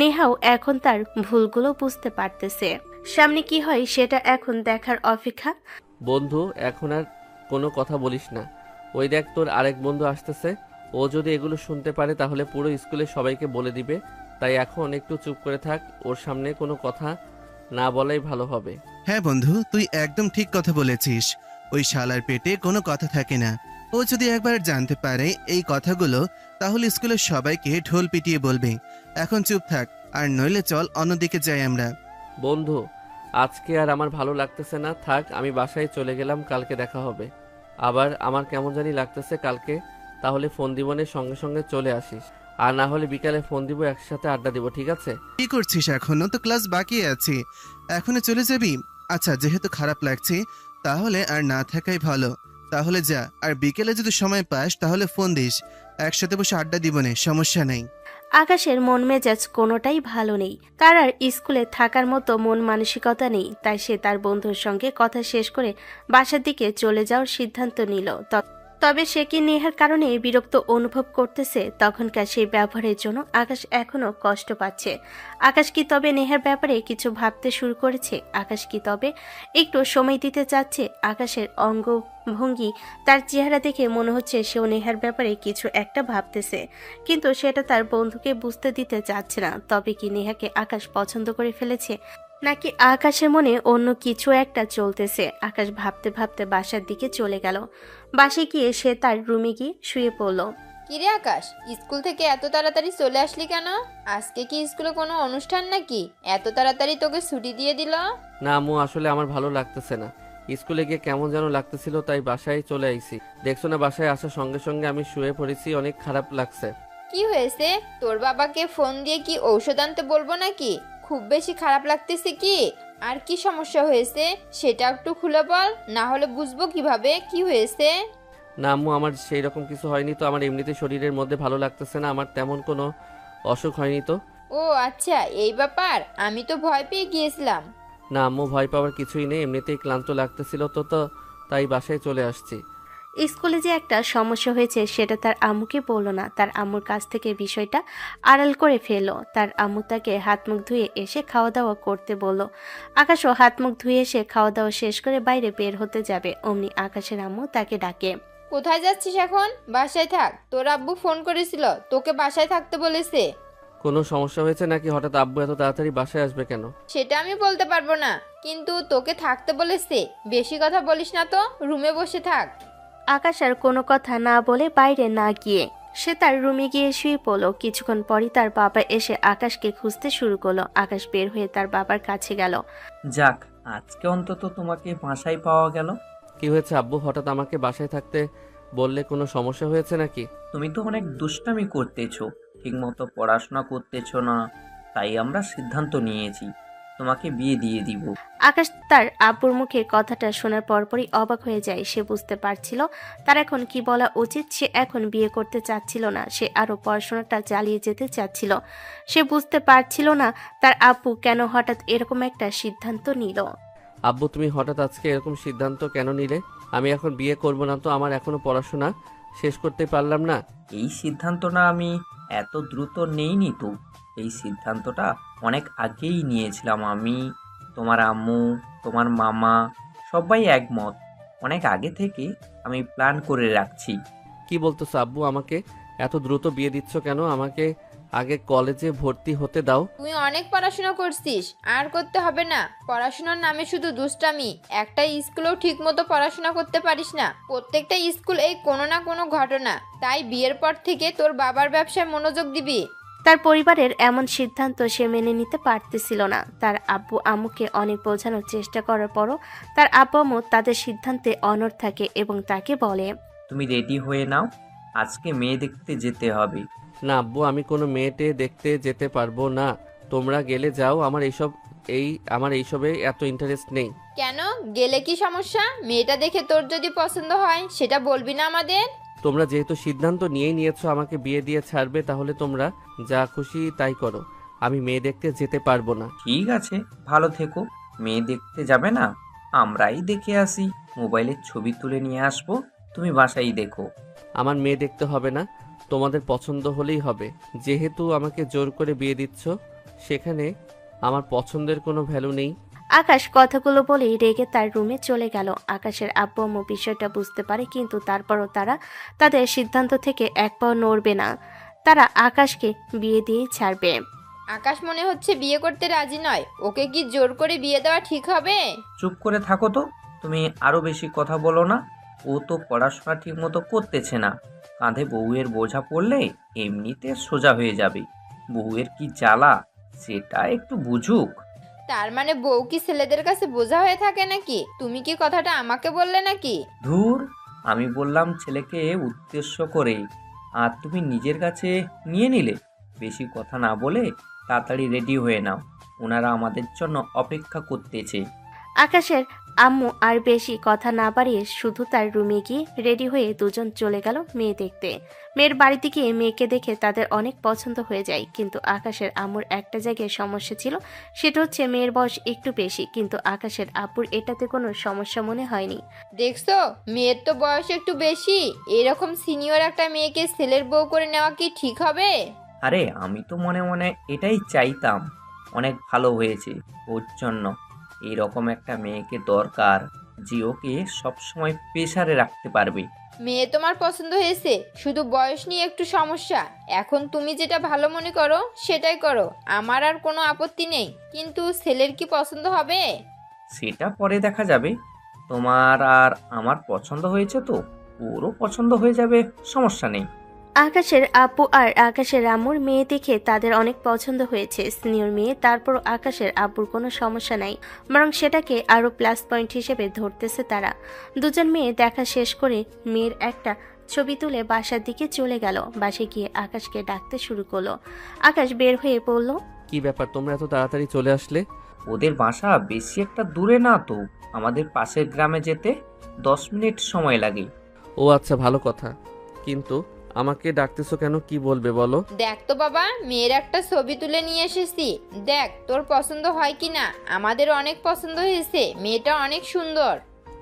নেহাও এখন তার ভুলগুলো বুঝতে পারতেছে। সামনে কি হয় সেটা এখন দেখার অপেক্ষা। বন্ধু, এখন আর কোনো কথা বলিস না। ওই দেখ, তোর আরেক বন্ধু আসতেছে। ও যদি এগুলো শুনতে পারে তাহলে পুরো স্কুলে সবাইকে বলে দিবে। তাই এখন একটু চুপ করে থাক, ওর সামনে কোনো কথা না বলাই ভালো হবে। হ্যাঁ বন্ধু, তুই একদম ঠিক কথা বলেছিস। ওই শালার পেটে কোনো কথা থাকে না। ও যদি একবার জানতে পারে এই কথাগুলো, তাহলে স্কুলের সবাইকে ঢোল পিটিয়ে বলবে। এখন চুপ থাক, আর নইলে চল অন্যদিকে যাই আমরা। বন্ধু, আজকে আর আমার ভালো লাগতেছে না, থাক, আমি বাসায় চলে গেলাম, কালকে দেখা হবে। আবার আমার কেমন জানি লাগতেছে কালকে। তাহলে ফোন দিবনের সঙ্গে সঙ্গে চলে আসিস, আর না হলে বিকালে ফোন দিব, একসাথে আড্ডা দিব, ঠিক আছে? কি করছিস? এখনো তো ক্লাস বাকি আছে, এখনো চলে যাবি? আচ্ছা, যেহেতু খারাপ লাগছে তাহলে আর না থাকাই ভালো। তাহলে যা, আর বিকেলে যদি সময় পাস তাহলে ফোন দিস, একসাথে বসে আড্ডা দিবনে, সমস্যা নেই। আকাশের মন মেজাজ কোনোটাই ভালো নেই। তার আর স্কুলে থাকার মতো মন মানসিকতা নেই। তাই সে তার বন্ধুর সঙ্গে কথা শেষ করে বাসার দিকে চলে যাওয়ার সিদ্ধান্ত নিল। তবে সে কি নেহার কারণে বিরক্ত অনুভব করতেছে? তখনকার সেই ব্যবহারের জন্য আকাশ এখনো কষ্ট পাচ্ছে। আকাশ কি তবে নেহার ব্যাপারে কিছু ভাবতে শুরু করেছে? আকাশ কি তবে একটু সময় দিতে চাচ্ছে? আকাশের অঙ্গভঙ্গি, তার চেহারা দেখে মনে হচ্ছে সেও নেহার ব্যাপারে কিছু একটা ভাবতেছে, কিন্তু সেটা তার বন্ধুকে বুঝতে দিতে চাচ্ছে না। তবে কি নেহাকে আকাশ পছন্দ করে ফেলেছে, নাকি আকাশের মনে অন্য কিছু একটা চলতেছে? আকাশ ভাবতে ভাবতে বাসার দিকে চলে গেল। বাসায় গিয়ে সে তার রুমে গিয়ে শুয়ে পড়ল। কিরে আকাশ, স্কুল থেকে এত তাড়াতাড়ি চলে আসলি কেন? আজকে কি স্কুলে কোনো অনুষ্ঠান নাকি? এত তাড়াতাড়ি তোকে ছুটি দিয়ে দিল? না আম্মু, আসলে আমার ভালো লাগতেছে না। স্কুলে গিয়ে কেমন যেন লাগতেছিল, তাই বাসায় চলে আইছি। দেখছো না, বাসায় আসার সঙ্গে সঙ্গে আমি শুয়ে পড়েছি, অনেক খারাপ লাগছে। কি হয়েছে? তোর বাবাকে ফোন দিয়ে কি ঔষধ আনতে বলবো নাকি? খুব বেশি খারাপ লাগতেছে কি? আর কি সমস্যা হয়েছে সেটা একটু খুলে বল, না হলে বুঝবো কিভাবে কি হয়েছে। না আম্মু, আমার সেই রকম কিছু হয়নি তো। আমার এমনিতে শরীরের মধ্যে ভালো লাগতেছে না, আমার তেমন কোনো অসুখ হয়নি তো। ও আচ্ছা, এই ব্যাপার। আমি তো ভয় পেয়ে গিয়েছিলাম। না আম্মু, ভয় পাওয়ার কিছুই নেই, এমনিতেই ক্লান্ত লাগতেছিল তো তাই বাসায় চলে আসছি। স্কুলে যে একটা সমস্যা হয়েছে সেটা তার আম্মুকে বলল না। তার আম্মুর কাছ থেকে বিষয়টা আড়াল করে ফেললো। তার আম্মু তাকে হাত মুখ ধুয়ে এসে খাওয়া দাওয়া করতে বলল। আকাশও হাত মুখ ধুয়ে এসে খাওয়া দাওয়া শেষ করে বাইরে বের হতে যাবে, অমনি আকাশের আম্মু তাকে ডাকে। কোথায় যাচ্ছিস এখন? বাসায় থাক, তোর আব্বু ফোন করেছিল, তোকে বাসায় থাকতে বলেছে। কোনো সমস্যা হয়েছে নাকি? হঠাৎ আব্বু এত তাড়াতাড়ি বাসায় আসবে কেন? সেটা আমি বলতে পারবো না, কিন্তু তোকে থাকতে বলেছে। বেশি কথা বলিস না তো, রুমে বসে থাক। আকাশ আর কোনো কথা না বলে বাইরে না গিয়ে সে তার রুমে গিয়ে শুয়ে পড়ল। কিছুক্ষণ পরই তার বাবা এসে আকাশকে খুঁজতে শুরু করলো। আকাশ বের হয়ে তার বাবার কাছে গেল। যাক, আজকে অন্তত তোমাকে বাসায় পাওয়া গেল। কি হয়েছে আব্বু, হঠাৎ আমাকে বাসায় থাকতে বললে? কোনো সমস্যা হয়েছে নাকি? তুমি তো অনেক দুষ্টামি করতেছো, ঠিকমতো পড়াশোনা করতেছো না, তাই আমরা সিদ্ধান্ত নিয়েছি তোমাকে বিয়ে দিয়ে দিব। আকাশ তার আব্বুর মুখে কথাটা শোনার পরপরই অবাক হয়ে যায়। সে বুঝতে পারছিল তার এখন কি বলা উচিত। সে এখন বিয়ে করতে চাচ্ছিল না, সে আরো পড়াশোনাটা চালিয়ে যেতে চাচ্ছিল। সে বুঝতে পারছিল না তার আব্বু কেন হঠাৎ এরকম একটা সিদ্ধান্ত নিল। আব্বু, তুমি হঠাৎ আজকে এরকম সিদ্ধান্ত কেন নিলে? আমি এখন বিয়ে করব না তো? আমার এখনো পড়াশোনা শেষ করতে পারলাম না। এই সিদ্ধান্তটা আমি এত দ্রুত নেইনি তো। এই সিদ্ধান্তটা অনেক আগেই নিয়েছিলাম আমি, তোমার আম্মু, তোমার মামা সবাই একমত। অনেক আগে থেকে আমি প্ল্যান করে রাখছি। কি বলতেছো আব্বু? আমাকে এত দ্রুত বিয়ে দিচ্ছ কেন? আমাকে আগে কলেজে ভর্তি হতে দাও। তুই অনেক পড়াশোনা করছিস, আর করতে হবে না। পড়াশোনার নামে শুধু দুষ্টামি। একটা স্কুলেও ঠিক মতো পড়াশোনা করতে পারিস না। প্রত্যেকটা স্কুল এই কোনো না কোনো ঘটনা। তাই বিয়ের পর থেকে তোর বাবার ব্যবসায় মনোযোগ দিবি। তার পরিবারের এমন সিদ্ধান্ত সে মেনে নিতে পারতেছিল না। তার আব্বু আম্মুকে অনেক বোঝানোর চেষ্টা করার পরও তার আব্বু আম্মু তাদের সিদ্ধান্তে অনড় থাকে এবং তাকে বলে, তুমি রেডি হয়ে নাও, আজকে মেয়ে দেখতে যেতে হবে। না আব্বু, আমি কোনো মেয়েটে দেখতে যেতে পারবো না। তোমরা গেলে যাও, আমার এইসবে এত ইন্টারেস্ট নেই। কেন? গেলে কি সমস্যা? মেয়েটা দেখে তোর যদি পছন্দ হয় সেটা বলবি না আমাদের? তোমরা যেহেতু সিদ্ধান্ত নিয়েই নিয়েছো আমাকে বিয়ে দিয়ে ছাড়বে, তাহলে তোমরা যা খুশি তাই করো। আমি মেয়ে দেখতে যেতে পারবো না। ঠিক আছে, ভালো থেকো। মেয়ে দেখতে যাবে না, আমরাই দেখে আসি। মোবাইলের ছবি তুলে নিয়ে আসবো, তুমি বাসায় দেখো। আমার মেয়ে দেখতে হবে না, তোমাদের পছন্দ হলেই হবে। যেহেতু আমাকে জোর করে বিয়ে দিচ্ছ, সেখানে আমার পছন্দের কোনো ভ্যালু নেই। আকাশ কথাগুলো বলেই রেগে তার রুমে চলে গেল। আকাশের আব্বু আম্মু বিষয়টা বুঝতে পারে, কিন্তু তারপরও তারা তাদের সিদ্ধান্ত থেকে এক পাও নড়বে না। তারা আকাশকে বিয়ে দিয়েই ছাড়বে। আকাশ মনে হচ্ছে বিয়ে করতে রাজি নয়। ওকে কি জোর করে বিয়ে দেওয়া ঠিক হবে? চুপ করে থাকো তো, তুমি আরো বেশি কথা বলো না। ও তো পড়াশোনা ঠিক মতো করতেছে না। কাঁধে বউয়ের বোঝা পড়লে এমনিতে সোজা হয়ে যাবে। বউয়ের কি জ্বালা সেটা একটু বুঝুক। তার মানে বউ কি ছেলেদের কাছে বোঝা হয়ে থাকে নাকি? তুমি কি কথাটা আমাকে বললে নাকি? ধুর, আমি বললাম ছেলেকে উদ্দেশ্য করে, আর তুমি নিজের কাছে নিয়ে নিলে। বেশি কথা না বলে তাড়াতাড়ি রেডি হয়ে নাও, ওনারা আমাদের জন্য অপেক্ষা করতেছে। আকাশের আম্মু আর বেশি কথা না বাড়িয়ে শুধু তার রুমে গিয়ে রেডি হয়ে দুজন চলে গেল মেয়ে দেখতে। মেয়ের বাড়িতে গিয়ে মেয়েকে দেখে তাদের অনেক পছন্দ হয়ে যায়, কিন্তু আকাশের আম্মুর একটা জায়গায় সমস্যা ছিল। সেটা হচ্ছে মেয়ের বয়স একটু বেশি, কিন্তু আকাশের আব্বুর এটাতে কোনো সমস্যা মনে হয়নি। দেখছো, মেয়ের তো বয়স একটু বেশি। এরকম সিনিয়র একটা মেয়েকে ছেলের বউ করে নেওয়া কি ঠিক হবে? আরে আমি তো মনে মনে এটাই চাইতাম। অনেক ভালো হয়েছে ওর জন্য। এইরকম একটা মেয়েকে দরকার যে ওকে সবসময় প্রেসারে রাখতে পারবে। মেয়ে তোমার পছন্দ হয়েছে, শুধু বয়স নিয়ে একটু সমস্যা। এখন তুমি যেটা ভালো মনে করো সেটাই করো, আমার আর কোনো আপত্তি নেই। কিন্তু ছেলের কি পছন্দ হবে? সেটা পরে দেখা যাবে। তোমার আর আমার পছন্দ হয়েছে তো, ওরও পছন্দ হয়ে যাবে, সমস্যা নেই। আকাশের আব্বু আর আকাশের আম্মুর মেয়ে দেখে তাদের অনেক পছন্দ হয়েছে। সিনিয়র মেয়ে, তারপর আকাশের আব্বুর কোনো সমস্যা নাই, বরং সেটাকে আরও প্লাস পয়েন্ট হিসেবে ধরতেছে তারা। দুজন মেয়ে দেখা শেষ করে মেয়ের একটা ছবি তুলে বাসার দিকে চলে গেল। বাসে গিয়ে আকাশকে ডাকতে শুরু করলো। আকাশ বের হয়ে পড়ল। কি ব্যাপার, তোমরা এত তাড়াতাড়ি চলে আসলে? ওদের বাসা বেশি একটা দূরে না তো, আমাদের পাশের গ্রামে যেতে 10 মিনিট সময় লাগে। ও আচ্ছা, ভালো কথা। কিন্তু আমাকে ডাকতেছো কেন? কি বলবে বলো? দেখ তো বাবা, মেয়ের একটা ছবি তুলে নিয়ে এসেছি। দেখ তোর পছন্দ হয় কি না। আমাদের অনেক পছন্দ হয়েছে, মেয়েটা অনেক সুন্দর।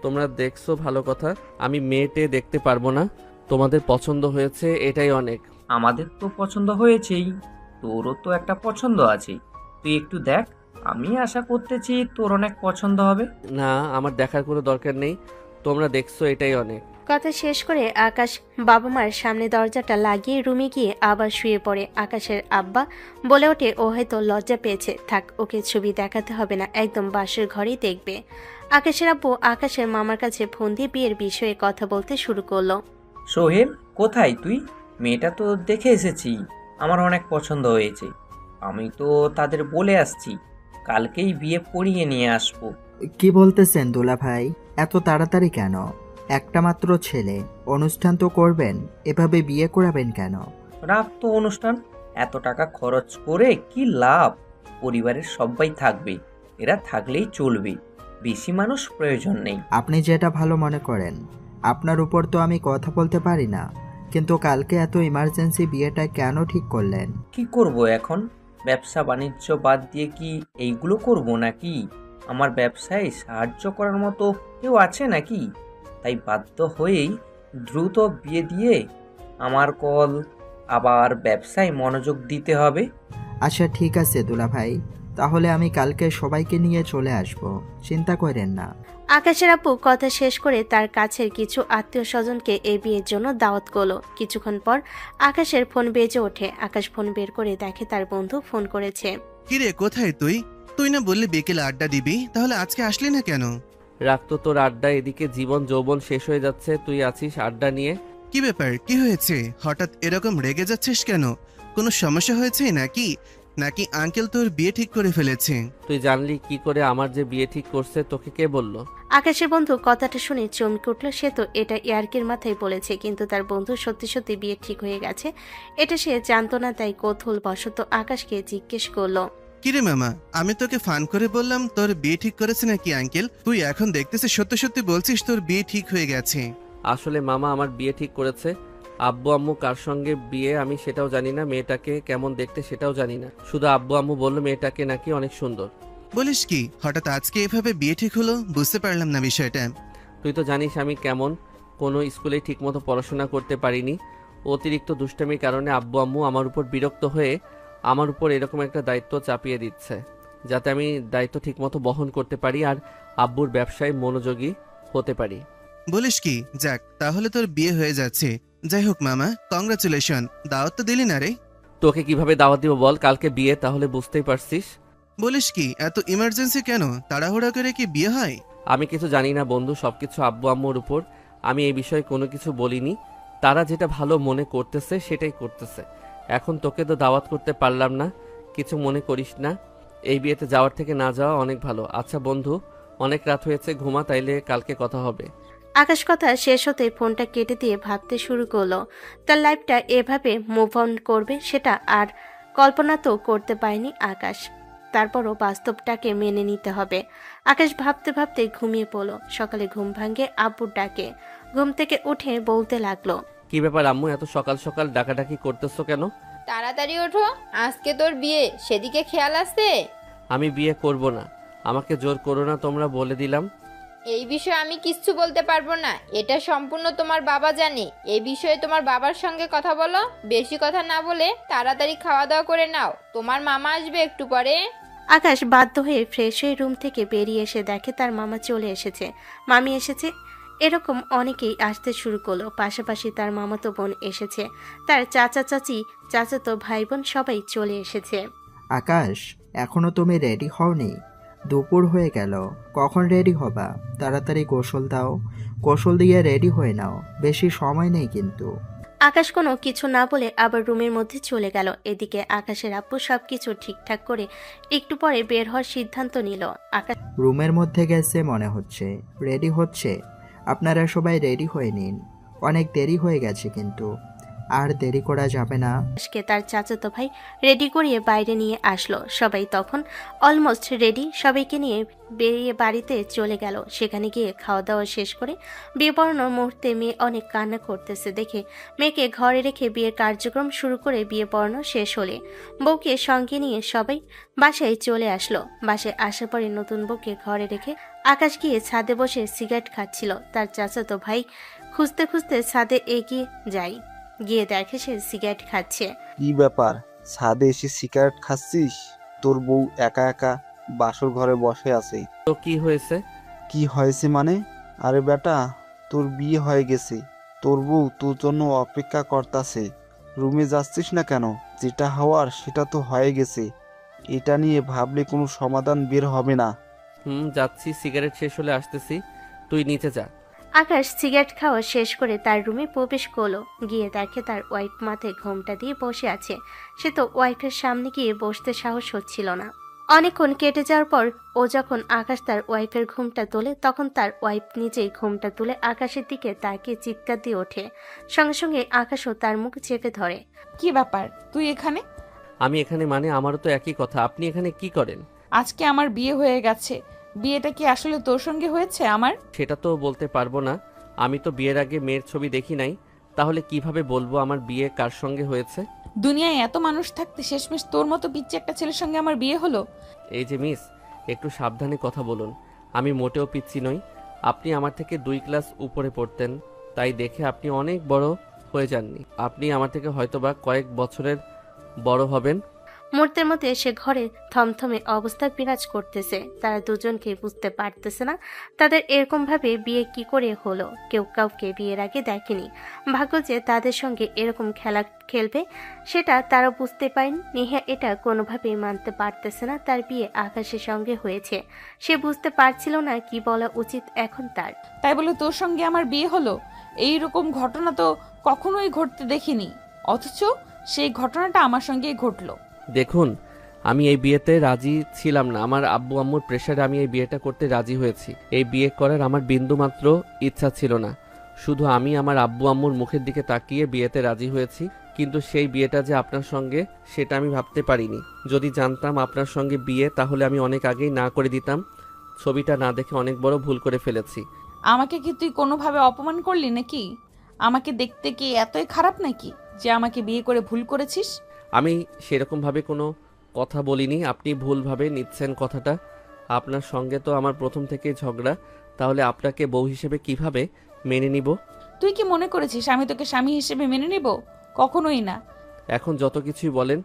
তোমরা দেখছো, ভালো কথা। আমি মেয়েটে দেখতে পারবো না। তোমাদের পছন্দ হয়েছে, এটাই অনেক। আমাদের তো পছন্দ হয়েছেই, তোরও তো একটা পছন্দ আছে। তুই একটু দেখ, আমি আশা করতেছি তোর অনেক পছন্দ হবে। না, আমার দেখার কোনো দরকার নেই। তোমরা দেখছো, এটাই অনেক। কথা শেষ করে আকাশ বাবা মার সামনে দরজাটা লাগিয়ে রুমে গিয়ে আবার শুয়ে পড়ে। আকাশের আব্বা বলে ওঠে ও হয়তো লজ্জা পেয়েছে, থাক, ওকে ছবি দেখাতে হবে না, একদম বাসের ঘরেই দেখবে। আকাশের আব্বু আকাশের মামার কাছে ফোন দিয়ে বিয়ের বিষয়ে কথা বলতে শুরু করলো। সোহেল, কোথায় তুই? মেয়েটা তো দেখে এসেছি, আমার অনেক পছন্দ হয়েছে। আমি তো তাদের বলে আসছি কালকেই বিয়ে পড়িয়ে নিয়ে আসবো। কি বলতেছেন দুলা ভাই? এত তাড়াতাড়ি কেন? একটা মাত্র ছেলে, অনুষ্ঠান তো করবেন, এভাবে বিয়ে করাবেন কেন? রাখ তো অনুষ্ঠান, এত টাকা খরচ করে কি লাভ? পরিবারের সবাই থাকবে, এরা থাকলেই চলবে, বেশি মানুষ প্রয়োজন নেই। আপনি যেটা ভালো মনে করেন। আপনার উপর তো আমি কথা বলতে পারি না, কিন্তু কালকে এত ইমার্জেন্সি বিয়েটা কেন ঠিক করলেন? কি করব এখন? ব্যবসা বাণিজ্য বাদ দিয়ে কি এইগুলো করব নাকি? আমার ব্যবসায় সাহায্য করার মতো কেউ আছে নাকি? তাই বাধ্য হয়েই দ্রুত বিয়ে দিয়ে আমার আবার ব্যবসায় মনোযোগ দিতে হবে। আচ্ছা ঠিক আছে দুলা ভাই, তাহলে আমি কালকে সবাইকে নিয়ে চলে আসব, চিন্তা করেন না। আকাশের আপু কথা শেষ করে তার কাছের কিছু আত্মীয় স্বজনকে এই বিয়ের জন্য দাওয়াত করলো। কিছুক্ষণ পর আকাশের ফোন বেজে ওঠে। আকাশ ফোন বের করে দেখে তার বন্ধু ফোন করেছে। কিরে কোথায় তুই? তুই না বললি বিকেলে আড্ডা দিবি, তাহলে আজকে আসলি না কেন? রাখতো তোর আড্ডা, এদিকে জীবন যৌবন শেষ হয়ে যাচ্ছে, তুই আছিস আড্ডা নিয়ে। কি ব্যাপার, কি হয়েছে? হঠাৎ এরকম রেগে যাচ্ছিস কেন? কোনো সমস্যা হয়েছে নাকি? নাকি আঙ্কেল তোর বিয়ে ঠিক করে ফেলেছে? তুই জানলি কি করে আমার যে বিয়ে ঠিক করছে? তোকে কে বলল? আকাশের বন্ধু কথাটা শুনে চমকে উঠল। সে তো এটা ইয়ার্কির মাথায় বলেছে, কিন্তু তার বন্ধু সত্যি সত্যি বিয়ে ঠিক হয়ে গেছে এটা সে জানতো না, তাই কৌতূহল বশত আকাশকে জিজ্ঞেস করলো। কিরে মামা, আমি তোকে ফান করে বললাম তোর বিয়ে ঠিক করেছে নাকি আঙ্কেল? তুই এখন দেখতেছিস সত্যি সত্যি বলছিস তোর বিয়ে ঠিক হয়ে গেছে। আসলে মামা আমার বিয়ে ঠিক করেছে। আব্বু আম্মু কার সঙ্গে বিয়ে আমি সেটাও জানি না, মেয়েটাকে কেমন দেখতে সেটাও জানি না। শুধু আব্বু আম্মু বললো মেয়েটাকে নাকি অনেক সুন্দর। বলিস কি, হঠাৎ আজকে এভাবে বিয়ে ঠিক হলো? বুঝতে পারলাম না বিষয়টা। তুই তো জানিস আমি কেমন, কোনো স্কুলে ঠিকমতো পড়াশোনা করতে পারিনি। অতিরিক্ত দুষ্টামির কারণে আব্বু আম্মু আমার উপর বিরক্ত হয়ে আমার উপর এরকম একটা দায়িত্ব চাপিয়ে দিচ্ছে, যাতে আমি দায়িত্ব ঠিকমতো বহন করতে পারি আর আব্বুর ব্যবসায় মনোযোগী হতে পারি। বলিস কি, যাক তাহলে তোর বিয়ে হয়ে যাচ্ছে। যাই হোক মামা, কংগ্রাচুলেশন। দাওয়াত তো দিলি না রে? তোকে কিভাবে দাওয়াত দিব বল? কালকে বিয়ে, তাহলে বুঝতেই পারছিস। বলিস কি, এত ইমার্জেন্সি কেন? তাড়াহুড়া করে কি বিয়ে হয়? আমি কিছু জানি না বন্ধু, সবকিছু আব্বু আম্মুর উপর। আমি এই বিষয়ে কোনো কিছু বলিনি, তারা যেটা ভালো মনে করতেছে সেটাই করতেছে। এখন তোকে তো দাওয়াত করতে পারলাম না, কিছু মনে করিস না। এই বিয়েতে যাওয়ার থেকে না যাওয়া অনেক ভালো। আচ্ছা বন্ধু, অনেক রাত হয়েছে, ঘুমা, তাইলে কালকে কথা হবে। আকাশ কথা শেষ হতে ফোনটা কেটে দিয়ে ভাবতে শুরু করলো। তার লাইফটা এভাবে মুভ অন করবে সেটা আর কল্পনা তো করতে পারেনি আকাশ। তারপরও বাস্তবটাকে মেনে নিতে হবে। আকাশ ভাবতে ভাবতে ঘুমিয়ে পড়লো। সকালে ঘুম ভাঙে আব্বুর ডাকে। ঘুম থেকে উঠে বলতে লাগলো। কি ব্যাপার আম্মু, এত সকাল সকাল ডাকাডাকি করতেছো কেন? তাড়াতাড়ি ওঠো, আজকে তোর বিয়ে, সেদিকে খেয়াল আছে? আমি বিয়ে করব না, আমাকে জোর করো না তোমরা, বলে দিলাম। এই বিষয়ে আমি কিচ্ছু বলতে পারবো না, এটা সম্পূর্ণ তোমার বাবা জানে। এই বিষয়ে তোমার বাবার সঙ্গে কথা বলো। বেশি কথা না বলে তাড়াতাড়ি খাওয়া দাওয়া করে নাও, তোমার মামা আসবে একটু পরে। আকাশ বাধ্য হয়ে ফ্রেশ হয়ে রুম থেকে বেরিয়ে এসে দেখে তার মামা চলে এসেছে, মামি এসেছে, এরকম অনেকেই আসতে শুরু করলো। পাশাপাশি তার মামাতো বোন এসেছে, তার চাচা চাচি, চাচাতো ভাই বোন সবাই চলে এসেছে। আকাশ, এখনো তুমি রেডি হওনি? দুপুর হয়ে গেল, কখন রেডি হবা? তাড়াতাড়ি গোসল দাও, গোসল দিয়ে রেডি হয়ে নাও, বেশি সময় নেই কিন্তু। আকাশ কোনো কিছু না বলে আবার রুমের মধ্যে চলে গেল। এদিকে আকাশের আব্বু সবকিছু ঠিকঠাক করে একটু পরে বের হওয়ার সিদ্ধান্ত নিল। আকাশ রুমের মধ্যে গেছে মনে হচ্ছে, রেডি হচ্ছে। আপনারা সবাই রেডি হয়ে নিন, অনেক দেরি হয়ে গেছে কিন্তু, আর দেরি করা যাবে না। আকাশকে তার চাচাতো ভাই রেডি করিয়ে বাইরে নিয়ে আসলো। সবাই তখন অলমোস্ট রেডি। সবাইকে নিয়ে বেরিয়ে বাড়িতে চলে গেল। সেখানে গিয়ে খাওয়া দাওয়া শেষ করে বিয়ে পড়ানোর মুহূর্তে মেয়ে অনেক কান্না করতেছে দেখে মেয়েকে ঘরে রেখে বিয়ের কার্যক্রম শুরু করে বিয়ে পড়ানো শেষ হলে বউকে সঙ্গে নিয়ে সবাই বাসায় চলে আসলো। বাসায় আসার পরে নতুন বউকে ঘরে রেখে আকাশ গিয়ে ছাদে বসে সিগারেট খাচ্ছিল। তার চাচাতো ভাই খুঁজতে খুঁজতে ছাদে এগিয়ে যায়, গিয়ে দেখে সে সিগারেট খাচ্ছে। কি ব্যাপার, ছাদে এসে সিগারেট খাচ্ছিস? তোর বউ একা একা বাসর ঘরে বসে আছে। তো কি হয়েছে? কি হয়েছে মানে? আরে বেটা, তোর বিয়ে হয়ে গেছে, তোর বউ তোর জন্য অপেক্ষা করতাছে। রুমে যাচ্ছিস না কেন? যেটা হওয়ার সেটা তো হয়ে গেছে, এটা নিয়ে ভাবলে কোনো সমাধান বের হবে না। যাচ্ছি, সিগারেট শেষ হলে আসতেছি, তুই নিচে যা। আকাশ সিগারেট খাওয়া শেষ করে তার রুমে প্রবেশ করলো। গিয়ে দেখে তার ওয়াইফ মাথায় ঘোমটা দিয়ে বসে আছে। সে তো ওয়াইফের সামনে গিয়ে বসতে সাহস হচ্ছিল না। অনেকক্ষণ কেটে যাওয়ার পর ও যখন আকাশ তার ওয়াইফের ঘুমটা তোলে, তখন তার ওয়াইফ নিজেই ঘুমটা তুলে আকাশের দিকে তাকিয়ে চিৎকার দিয়ে ওঠে। সঙ্গে সঙ্গে আকাশও তার মুখ চেপে ধরে। কি ব্যাপার, তুই এখানে? আমি এখানে মানে? আমারও তো একই কথা, আপনি এখানে কি করেন? আজকে আমার বিয়ে হয়ে গেছে। বিয়েটা কি আসলে তোর সঙ্গে হয়েছে আমার? সেটা তো বলতে পারবো না, আমি তো বিয়ের আগে মেয়ের ছবি দেখি নাই, তাহলে কিভাবে বলবো আমার বিয়ে কার সঙ্গে হয়েছে? দুনিয়ায় এত মানুষ থাকতে শেষমেশ তোর মতো পিচ্চি একটা ছেলের সঙ্গে আমার বিয়ে হলো। এই যে মিস, একটু সাবধানে কথা বলুন, আমি মোটেও পিচ্ছি নই। আপনি আমার থেকে 2 ক্লাস উপরে পড়তেন, তাই দেখে আপনি অনেক বড় হয়ে যাননি। আপনি আমার থেকে হয়তোবা কয়েক বছরের বড় হবেন। মুহূর্তের মধ্যে সে ঘরে থমথমে অবস্থা বিরাজ করতেছে। তারা দুজনকে বুঝতে পারতেছে না তাদের এরকম ভাবে বিয়ে কি করে হলো। কেউ কাউকে বিয়ের আগে দেখেনি। ভাগ্য যে তাদের সঙ্গে এরকম খেলা খেলবে সেটা তারা বুঝতে পারেনি। নেহা এটা কোনোভাবেই মানতে পারতেছে না তার বিয়ে আকাশের সঙ্গে হয়েছে। সে বুঝতে পারছিল না কি বলা উচিত এখন তার। তাই বলে তোর সঙ্গে আমার বিয়ে হলো? এই রকম ঘটনা তো কখনোই ঘটতে দেখিনি, অথচ সেই ঘটনাটা আমার সঙ্গেই ঘটলো। দেখুন, আমি এই বিয়েতে রাজি ছিলাম না। আমার আব্বু আম্মুর প্রেশারে আমি এই বিয়েটা করতে রাজি হয়েছি। এই বিয়ে করার আমার বিন্দুমাত্র ইচ্ছা ছিল না। শুধু আমি আমার আব্বু আম্মুর মুখের দিকে তাকিয়ে বিয়েতে রাজি হয়েছি। কিন্তু সেই বিয়েটা যে আপনার সঙ্গে, সেটা আমি ভাবতে পারিনি। যদি জানতাম আপনার সঙ্গে বিয়ে, তাহলে আমি অনেক আগেই না করে দিতাম। ছবিটা না দেখে অনেক বড় ভুল করে ফেলেছি। আমাকে কি তুই কোনোভাবে অপমান করলি নাকি? আমাকে দেখতে কি এতই খারাপ নাকি যে আমাকে বিয়ে করে ভুল করেছিস? আমি সেরকমভাবে কোনো কথা বলিনি, আপনি ভুলভাবে নিচ্ছেন কথাটা। আপনার সঙ্গে তো আমার প্রথম থেকেই ঝগড়া, তাহলে আপনাকে বউ হিসেবে কিভাবে মেনে নিব? তুই কি মনে করেছিস আমি তোকে স্বামী হিসেবে মেনে নেব? কখনোই না। এখন যত কিছুই বলেন,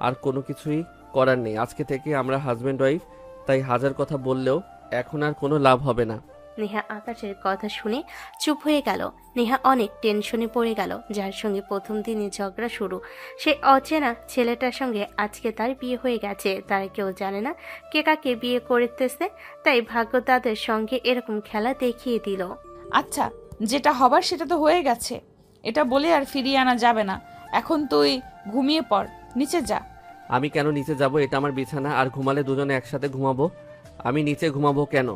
আর কোনো কিছুই করার নেই। আজকে থেকে আমরা হাজব্যান্ড ওয়াইফ, তাই হাজার কথা বললেও এখন আর কোনো লাভ হবে না। নেহা আকাশের কথা শুনে চুপ হয়ে গেল। নেহা অনেক টেনশনে পড়ে গেল। যার সঙ্গে প্রথম দিনই ঝগড়া শুরু, সে অচেনা ছেলেটার সঙ্গে আজকে তার বিয়ে হয়ে গেছে। তারা কেউ জানে না কে কাকে বিয়ে করতেছে, তাই ভাগ্য তাদের সঙ্গে এরকম খেলা দেখিয়ে দিল। আচ্ছা, যেটা হবার সেটা তো হয়ে গেছে, এটা বলে আর ফিরিয়ে আনা যাবে না। এখন তুই ঘুমিয়ে পড়, নিচে যা। আমি কেন নিচে যাব? এটা আমার বিছানা, আর ঘুমালে দুজনে একসাথে ঘুমাবো। আমি নিচে ঘুমাবো কেন?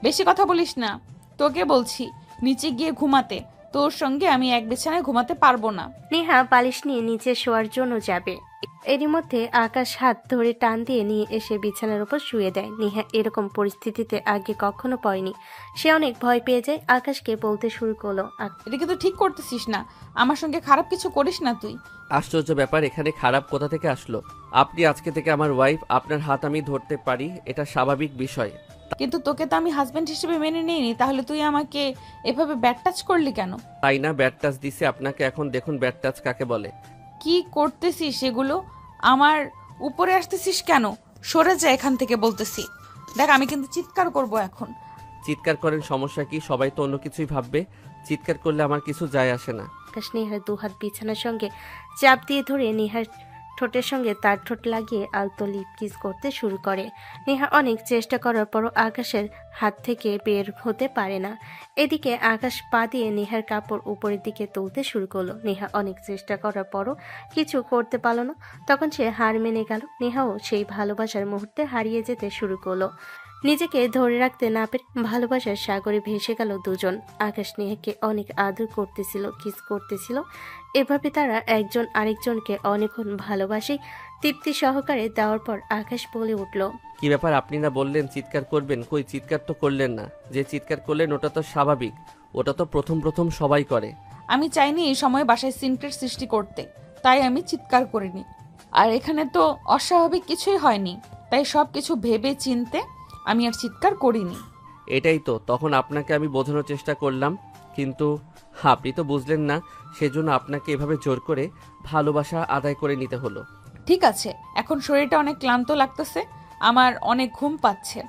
বেশি কথা বলিস না, তোকে বলছি নিচে গিয়ে ঘুমাতে। তোর সঙ্গে আমি এক বিছানায় ঘুমাতে পারবো না। নেহা বালিশ নিয়ে নিচে শোয়ার জন্য যাবে, এরই মধ্যে আকাশ হাত ধরে টান দিয়ে নিয়ে এসে বিছানার উপর শুয়ে দেয়। নেহা এরকম পরিস্থিতিতে আগে কখনো পড়েনি। সে অনেক ভয় পেয়ে যায়। আকাশকে বলতে শুরু করলো, এটা কিন্তু ঠিক করতেছিস না। আমার সঙ্গে খারাপ কিছু করিস না তুই। আশ্চর্য ব্যাপার, এখানে খারাপ কোথা থেকে আসলো? আপনি আজকে থেকে আমার ওয়াইফ, আপনার হাত আমি ধরতে পারি, এটা স্বাভাবিক বিষয়। কিন্তু তোকে তো আমি হাজবেন্ড হিসেবে মেনে নিইনি, তাহলে তুই আমাকে এভাবে ব্যাড টাচ করলি কেন? তাই না, ব্যাড টাচ দিছে আপনাকে। এখন দেখুন ব্যাড টাচ কাকে বলে। কি করতেছিস সেগুলো? আমার উপরে আসতেছিস কেন? সরে যা এখান থেকে বলতেছি। দেখ, আমি কিন্তু চিৎকার করব এখন। চিৎকার করেন, সমস্যা কি? সবাই তো অন্য কিছুই ভাববে। চিৎকার করলে আমার কিছু যায় আসে না। আকাশ নেহার দুহাত বিছানার সঙ্গে চাপ দিয়ে ধরে নেহার ঠোঁটের সঙ্গে তার ঠোঁট লাগিয়ে আলতো লিপ কিস করতে শুরু করে। নেহা অনেক চেষ্টা করার পরও আকাশের হাত থেকে বের হতে পারে না। এদিকে আকাশ পা দিয়ে নেহার কাপড় উপরের দিকে তুলতে শুরু করলো। নেহা অনেক চেষ্টা করার পরও কিছু করতে পারল না। তখন সে হার মেনে গেল। নেহাও সেই ভালোবাসার মুহূর্তে হারিয়ে যেতে শুরু করলো। নিজেকে ধরে রাখতে না পেরে ভালোবাসার সাগরে ভেসে গেল দুজন। আকাশ নেহাকে অনেক আদর করতেছিল, কিস করতেছিল। এভাবে তারা একজন আরেকজনকে অনেকক্ষণ ভালোবাসে তৃপ্তি সহকারে দেওয়ার পর আকাশ বলে উঠল, কি ব্যাপার, আপনি না বললেন চিৎকার করবেন? কই, চিৎকার তো করলেন না। যে চিৎকার করলেন ওটা তো স্বাভাবিক, ওটা তো প্রথম প্রথম সবাই করে। আমি চাইনি এই সময় বাসায় সিনক্রেট সৃষ্টি করতে, তাই আমি চিৎকার করিনি। আর এখানে তো অস্বাভাবিক কিছুই হয়নি, তাই সব কিছু ভেবে চিনতে আমি আর চিৎকার করিনি। এটাই তো, তখন আপনাকে আমি বোঝানোর চেষ্টা করলাম, কিন্তু আপনি তো বুঝলেন না। সেজন্য আপনাকে এভাবে জোর করে ভালোবাসা আদায় করে নিতে হলো। ঠিক আছে, এখন শরীরটা অনেক ক্লান্ত লাগতেছে, আমার অনেক ঘুম পাচ্ছে,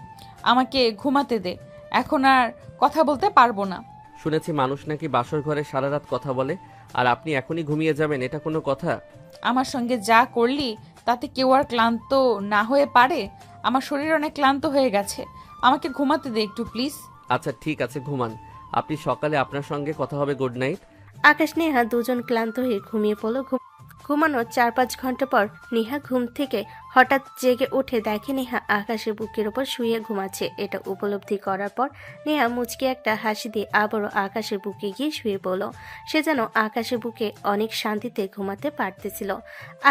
আমাকে ঘুমাতে দে। এখন আর কথা বলতে পারবো না। শুনেছি মানুষ নাকি বাসর ঘরে সারা রাত কথা বলে, আর আপনি এখনই ঘুমিয়ে যাবেন, এটা কোনো কথা? আমার সঙ্গে যা করলি তাতে কেউ আর ক্লান্ত না হয়ে পারে? আমার শরীর অনেক ক্লান্ত হয়ে গেছে, আমাকে ঘুমাতে দে একটু প্লিজ। আচ্ছা ঠিক আছে, ঘুমান। আপনি সকালে আপনার সঙ্গে কথা হবে। Good night. আকাশ নেহা দুজন ক্লান্ত হয়ে ঘুমিয়ে পড়ল। ঘুমানোর 4-5 ঘন্টা পর নেহা ঘুম থেকে হঠাৎ জেগে উঠে দেখে নেহা আকাশের বুকের ওপর শুয়ে ঘুমাচ্ছে। এটা উপলব্ধি করার পর নেহা মুচকি একটা হাসি দিয়ে আবারও আকাশের বুকে গিয়ে শুয়ে পড়ল। সে যেন আকাশের বুকে অনেক শান্তিতে ঘুমাতে পারতেছিল।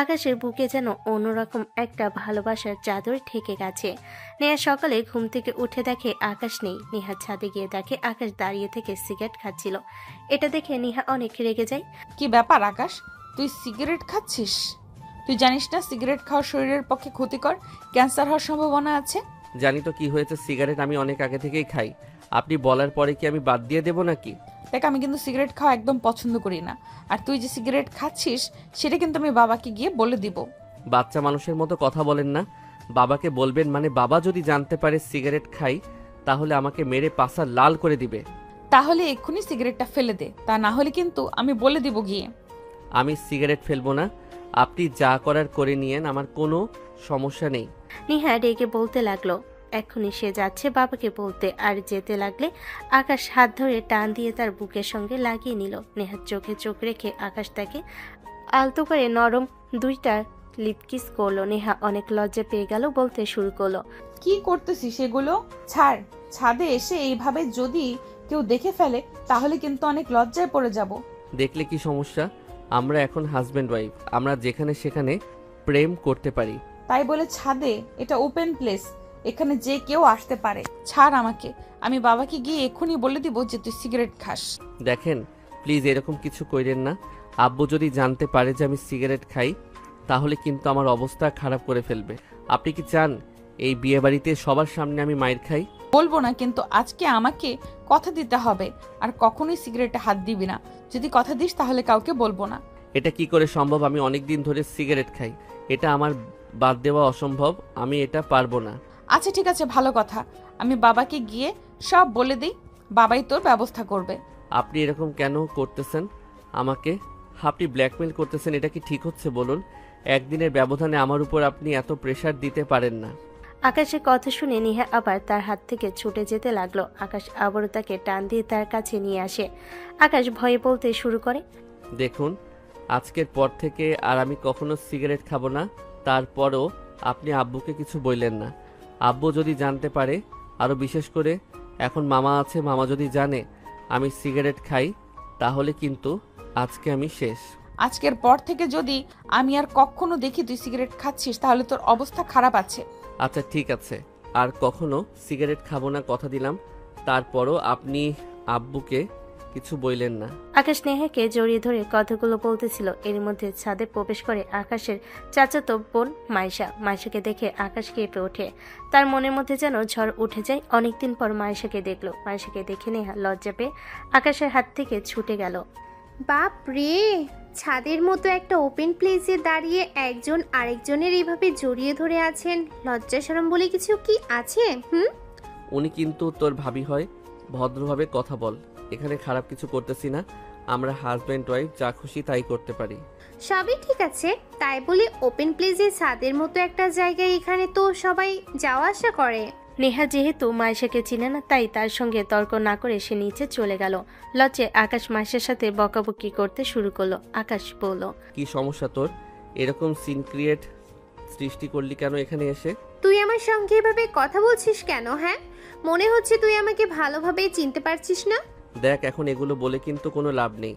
আকাশের বুকে যেন অন্যরকম একটা ভালোবাসার চাদর ঠেকে গেছে। নেহা সকালে ঘুম থেকে উঠে দেখে আকাশ নেই। নেহা ছাদে গিয়ে দেখে আকাশ দাঁড়িয়ে থেকে সিগারেট খাচ্ছিল। এটা দেখে নেহা অনেক রেগে যায়। কি ব্যাপার আকাশ, তুই সিগারেট খাচ্ছিস? তুই জানিস না সিগারেট খাওয়া শরীরের পক্ষে ক্ষতিকর, ক্যান্সার হওয়ার সম্ভাবনা আছে? জানি তো কি হয়েছে, সিগারেট আমি অনেক আগে থেকেই খাই। আপনি বলার পরে কি আমি বাদ দিয়ে দেবো নাকি? দেখ, আমি কিন্তু সিগারেট খাওয়া একদম পছন্দ করি না, আর তুই যে সিগারেট খাচ্ছিস সেটা কিন্তু আমি বাবাকে গিয়ে বলে দিব। বাচ্চা মানুষের মতো কথা বলেন না। বাবাকে বলবেন, মানে বাবা যদি জানতে পারে সিগারেট খাই তাহলে আমাকে মেরে পাছা লাল করে দিবে। তাহলে এক্ষুনি সিগারেটটা ফেলে দে, তা না হলে কিন্তু আমি বলে দিব গিয়ে। আমি সিগারেট ফেলবো না, আপনি যা করার করে নিয়েন, আমার কোনো সমস্যা নেই। নেহা রেগে বলতে লাগলো। এক্ষুনি সে যাচ্ছে বাবাকে বলতে, আর যেতে লাগলে আকাশ হাত ধরে টান দিয়ে তার বুকের সঙ্গে লাগিয়ে নিল। নেহার চোখে চোখ রেখে আকাশ তাকে আলতো করে নরম দুইটা লিপ কিস করলো। নেহা অনেক লজ্জা পেয়ে গেল, বলতে শুরু করলো। কি করতেছিস সেগুলো? ছাড়। ছাদে এসে এইভাবে যদি কেউ দেখে ফেলে তাহলে কিন্তু অনেক লজ্জায় পড়ে যাব। দেখলে কি সমস্যা? আমরা এখন হাজব্যান্ড ওয়াইফ, আমরা যেখানে সেখানে প্রেম করতে পারি। তাই বলে ছাদে? এটা ওপেন প্লেস, এখানে যে কেউ আসতে পারে। ছাড় আমাকে, আমি বাবাকে গিয়ে এক্ষুনি বলে দিব যে তুই সিগারেট খাস। দেখেন প্লিজ এরকম কিছু কইরেন না। আব্বু যদি জানতে পারে যে আমি সিগারেট খাই তাহলে কিন্তু আমার অবস্থা খারাপ করে ফেলবে। আপনি কি চান এই বিয়ে বাড়িতে সবার সামনে আমি মাইর খাই? বলবো না, কিন্তু আজকে আমাকে কথা দিতে হবে, আর কখনোই সিগারেটে হাত দিবি না। যদি কথা দিস তাহলে কাউকে বলবো না। এটা কি করে সম্ভব? আমি অনেক দিন ধরে সিগারেট খাই, এটা আমার বাদ দেওয়া অসম্ভব, আমি এটা পারবো না। আচ্ছা ঠিক আছে, ভালো কথা, আমি বাবাকে গিয়ে সব বলে দিই, বাবাই তোর ব্যবস্থা করবে। আপনি এরকম কেন করতেছেন আমাকে? আপনি ব্ল্যাকমেল করতেছেন, এটা কি ঠিক হচ্ছে বলুন? একদিনের ব্যবধানে আমার উপর আপনি এত প্রেশার দিতে পারেন না। আকাশের কথা শুনে নেহা আবার তার হাত থেকে ছুটে যেতে লাগলো। আকাশ আবারও তাকে টান দিয়ে তার কাছে নিয়ে আসে। আকাশ ভয়ে বলতে শুরু করে। দেখুন, আজকের পর থেকে আর আমি কখনো সিগারেট খাবো না। তারপরও আপনি আব্বুকে কিছু বললেন না। আব্বু যদি জানতে পারে, আরও বিশেষ করে এখন মামা আছে, মামা যদি জানে আমি সিগারেট খাই তাহলে কিন্তু আজকে আমি শেষ। আজকের পর থেকে যদি আমি আর কখনো দেখি তুই সিগারেট খাচ্ছিস তাহলে তোর অবস্থা খারাপ আছে। আচ্ছা ঠিক আছে, আর কখনো সিগারেট খাবো না, কথা দিলাম। তারপরও আপনি আব্বুকে কিছু বললেন না। আকাশ নেহাকে জড়িয়ে ধরে কথাগুলো বলতেছিল। এর মধ্যে ছাদে প্রবেশ করে আকাশের চাচাতো বোন মাইশা। মাইশাকে দেখে আকাশ কেঁপে ওঠে, তার মনের মধ্যে যেন ঝড় উঠে যায়। অনেকদিন পর মাইশাকে দেখলো। মাইশাকে দেখে নেহা লজ্জা পেয়ে আকাশের হাত থেকে ছুটে গেল। বাপ রে, ছাদের মতো একটা ওপেন প্লেসে দাঁড়িয়ে একজন আরেকজনের এইভাবে জড়িয়ে ধরে আছেন, লজ্জা শরম বলে কিছু কি আছে? উনি কিন্তু তোর ভাবি হয়, ভদ্রভাবে কথা বল। এখানে খারাপ কিছু করতেছি না, আমরা হাজব্যান্ড ওয়াইফ, যা খুশি তাই করতে পারি। সবই ঠিক আছে, তাই বলে ওপেন প্লেসে ছাদের মতো একটা জায়গায় এখানে তো সবাই যাওয়া আসা করে। নেহা যেহেতু মাইশাকে চিনে না, তাই তার সঙ্গে তর্ক না করে সে নিচে চলে গেল। লজ্জে আকাশ মাইশার সাথে বকাবকি করতে শুরু করলো। আকাশ বলল, কি সমস্যা তোর? এরকম সিন ক্রিয়েট সৃষ্টি করলি কেন এখানে এসে? তুই আমার সঙ্গে এভাবে কথা বলছিস কেন? হ্যাঁ, মনে হচ্ছে তুই আমাকে ভালোভাবে চিনতে পারছিস না। দেখ, এখন এগুলো বলে কিন্তু কোনো লাভ নেই।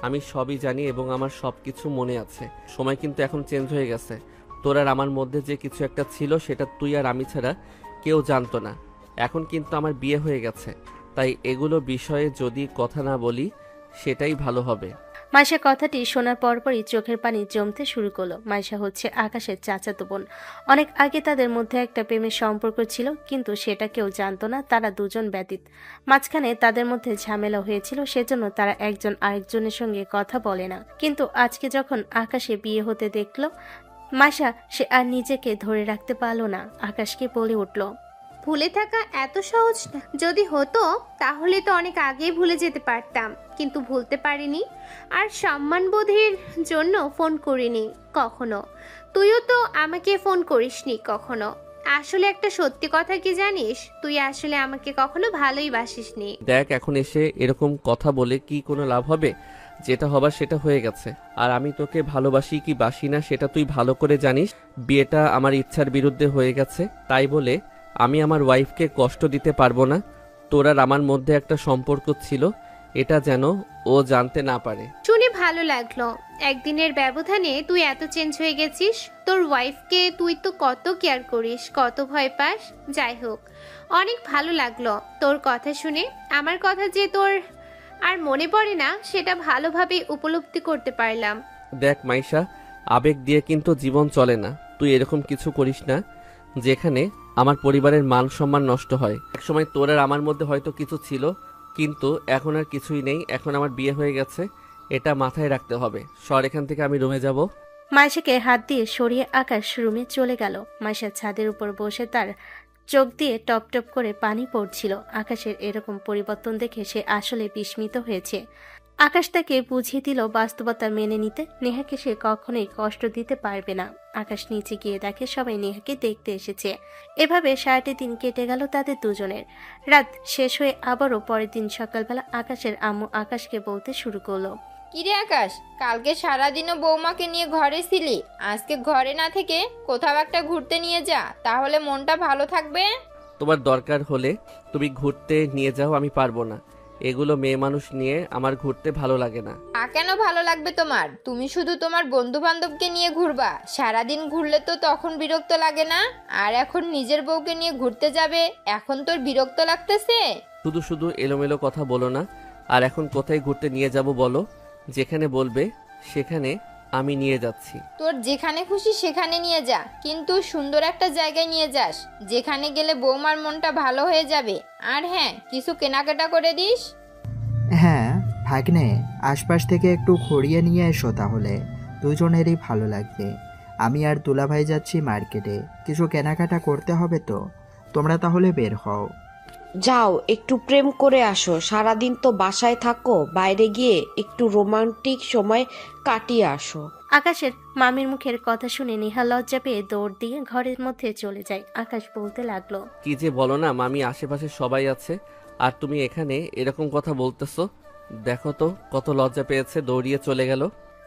আমি সবই জানি এবং আমার সব কিছু মনে আছে। সময় কিন্তু এখন চেঞ্জ হয়ে গেছে। তোর আর আমার মধ্যে যে কিছু একটা ছিল সেটা তুই আর আমি ছাড়া কেউ জানতো না। এখন কিন্তু আমার বিয়ে হয়ে গেছে, তাই এগুলো বিষয়ে যদি কথা না বলি সেটাই ভালো হবে। মাইশা কথাটি শোনার পরপরই চোখের পানি জমতে শুরু করলো। মাইশা হচ্ছে আকাশের চাচাতো বোন। অনেক আগে তাদের মধ্যে একটা প্রেমের সম্পর্ক ছিল, কিন্তু সেটা কেউ জানতো না, তারা দুজন ব্যতীত। মাঝখানে তাদের মধ্যে ঝামেলা হয়েছিল, সেজন্য তারা একজন আরেকজনের সঙ্গে কথা বলে না। কিন্তু আজকে যখন আকাশে বিয়ে হতে দেখলো মাইশা, সে আর নিজেকে ধরে রাখতে পারলো না। আকাশকে বলে উঠল, ভুলে থাকা এত সহজ না। যদি হতো তাহলে তো অনেক আগেই ভুলে যেতে পারতাম, কিন্তু ভুলতে পারিনি। আর সম্মানবোধের জন্য ফোন করিনি কখনো। তুইও তো আমাকে ফোন করিসনি কখনো। আসলে একটা সত্যি কথা কি জানিস, তুই আসলে আমাকে কখনো ভালোই বাসিসনি। দেখ, এখন এসে এরকম কথা বলে কি কোনো লাভ হবে? যেটা হবার সেটা হয়ে গেছে। আর আমি তোকে ভালোবাসি কি বাসি না সেটা তুই ভালো করে জানিস। বিয়েটা আমার ইচ্ছার বিরুদ্ধে হয়ে গেছে, তাই বলে আমি আমার ওয়াইফকে কষ্ট দিতে পারবো না। তোর আর আমার মধ্যে একটা সম্পর্ক ছিল, এটা যেন ও জানতে না পারে। শুনে ভালো লাগলো, একদিনের ব্যবধানে তুই এত চেঞ্জ হয়ে গেছিস। তোর ওয়াইফকে তুই তো কত কেয়ার করিস, কত ভয় পাস। যাই হোক, অনেক ভালো লাগলো তোর কথা শুনে। আমার কথা যে তোর আর মনে পড়ে না সেটা ভালোভাবে উপলব্ধি করতে পারলাম। দেখ মাইশা, আবেগ দিয়ে কিন্তু জীবন চলে না। তুই এরকম কিছু করিস না যেখানে আমার পরিবারের মান সম্মান নষ্ট হয়। একসময় তোর আর আমার মধ্যে হয়তো কিছু ছিল, কিন্তু এখন আর কিছুই নেই। এখন আমার বিয়ে হয়ে গেছে, এটা মাথায় রাখতে হবে। সর এখান থেকে, আমি রুমে যাব। মাইশাকে হাত দিয়ে সরিয়ে আকাশ রুমে চলে গেল। মাইশা ছাদের উপর বসে তার চোখ দিয়ে টপ টপ করে পানি পড়ছিল। আকাশের এরকম পরিবর্তন দেখে সে আসলে বিস্মিত হয়েছে। আকাশ তাকে বুঝিয়ে দিল বাস্তবতা মেনে নিতে। নেহাকে সে কখনোই কষ্ট দিতে পারবে না। আকাশ নিচে গিয়ে দেখে সবাই নেহাকে দেখতে এসেছে। এভাবে সারাটি দিন কেটে গেল তাদের দুজনের। রাত শেষ হয়ে আবারও পরের দিন সকালবেলা আকাশের আম্মু আকাশকে বলতে শুরু করলো, কিরে আকাশ, কালকে সারাদিনও বৌমাকে নিয়ে ঘরে ছিলি, আজকে ঘরে না থেকে কোথাও একটা ঘুরতে নিয়ে যা, তাহলে মনটা ভালো থাকবে। তোমার দরকার হলে তুমি ঘুরতে নিয়ে যাও, আমি পারবো না। এগুলো মেয়ে মানুষ নিয়ে আমার ঘুরতে ভালো লাগে না। কেন ভালো লাগবে তোমার? তুমি শুধু তোমার বন্ধু বান্ধবকে নিয়ে ঘুরবা, সারাদিন ঘুরলে তো তখন বিরক্ত লাগে না? আর এখন নিজের বউকে নিয়ে ঘুরতে যাবে, এখন তোর বিরক্ত লাগতেছে? শুধু শুধু এলোমেলো কথা বলো না। আর এখন কোথায় ঘুরতে নিয়ে যাব বলো? যেখানে বলবে সেখানে আমি নিয়ে যাচ্ছি। তোর যেখানে খুশি সেখানে নিয়ে যা, কিন্তু সুন্দর একটা জায়গায় নিয়ে যাস, যেখানে গেলে বৌমার মনটা ভালো হয়ে যাবে। আর হ্যাঁ, কিছু কেনাকাটা করে দিস। হ্যাঁ ভাগ্নে, আশপাশ থেকে একটু খড়িয়ে নিয়ে এসো, তাহলে দুজনেরই ভালো লাগবে। আমি আর দুলাভাই যাচ্ছি মার্কেটে, কিছু কেনাকাটা করতে হবে তো। তোমরা তাহলে বের হও। যাও, একটু প্রেম করে আসো। সারাদিন তো বাসায় থাকো, বাইরে গিয়ে একটু রোমান্টিক সময় কাটিয়ে আসো। আকাশের মামির মুখের কথা শুনে নেহা লজ্জা পেয়ে দৌড় দিয়ে ঘরের মধ্যে চলে যায়। আকাশ বলতে লাগলো, কি যে বলো না মামি, আশেপাশে সবাই আছে আর তুমি এখানে এরকম কথা বলতেছো। দেখো তো কত লজ্জা পেয়েছে, দৌড়িয়ে চলে গেল।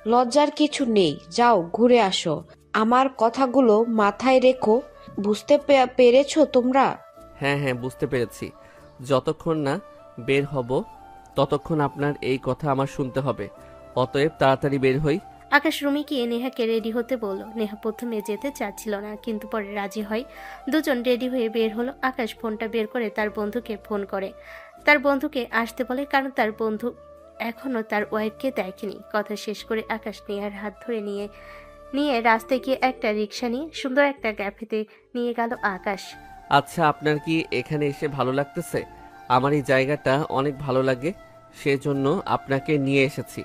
লজ্জার কিছু নেই, যাও ঘুরে আসো। আমার কথাগুলো মাথায় রেখো। বুঝতে পেরেছো তোমরা? হ্যাঁ হ্যাঁ, বুঝতে পেরেছি। যতক্ষণ না বের হব ততক্ষণ আপনার এই কথা আমার শুনতে হবে। অতএব তাড়াতাড়ি বের হই। আকাশ রুমে গিয়ে নেহাকে রেডি হতে বলল। নেহা প্রথমে যেতে চাচ্ছিল না, কিন্তু পরে রাজি হয়। দুজন রেডি হয়ে বের হলো। আকাশ ফোনটা বের করে তার বন্ধুকে ফোন করে। তার বন্ধুকে আসতে বলে, কারণ তার বন্ধু এখনো তার ওয়াইফকে দেখেনি। কথা শেষ করে আকাশ নেহার হাত ধরে নিয়ে রাস্তায় গিয়ে একটা রিক্সা নিয়ে সুন্দর একটা ক্যাফেতে নিয়ে গেল আকাশ। আচ্ছা, আপনার কি এখানে এসে ভালো লাগতেছে? আমার এই জায়গাটা অনেক ভালো লাগে, সেজন্য আপনাকে নিয়ে এসেছি।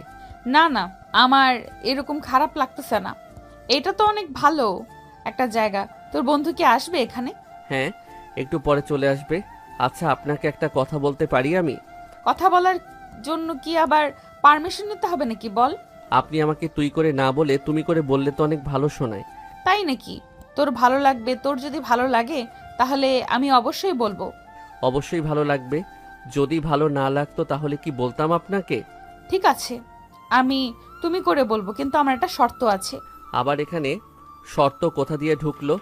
না না, আমার এরকম খারাপ লাগতেছে না। এটা তো অনেক ভালো একটা জায়গা। তোর বন্ধু কি আসবে এখানে? হ্যাঁ, একটু পরে চলে আসবে। আচ্ছা, আপনাকে একটা কথা বলতে পারি আমি? কথা বলার জন্য কি আবার পারমিশন নিতে হবে নাকি? বল। আপনি আমাকে তুই করে না বলে তুমি করে বললে তো অনেক ভালো শোনায়। তাই নাকি? তোর ভালো লাগবে। তোর যদি ভালো লাগে তাহলে আমি অবশ্যই বলবো। অবশ্যই ভালো লাগবে। যদি ভালো না লাগতো তাহলে কি বলতাম আপনাকে? ঠিক আছে, আমি তুমি করে বলবো, কিন্তু আমার একটা শর্ত আছে। আবার এখানে শর্ত কোথা দিয়ে ঢুকলো?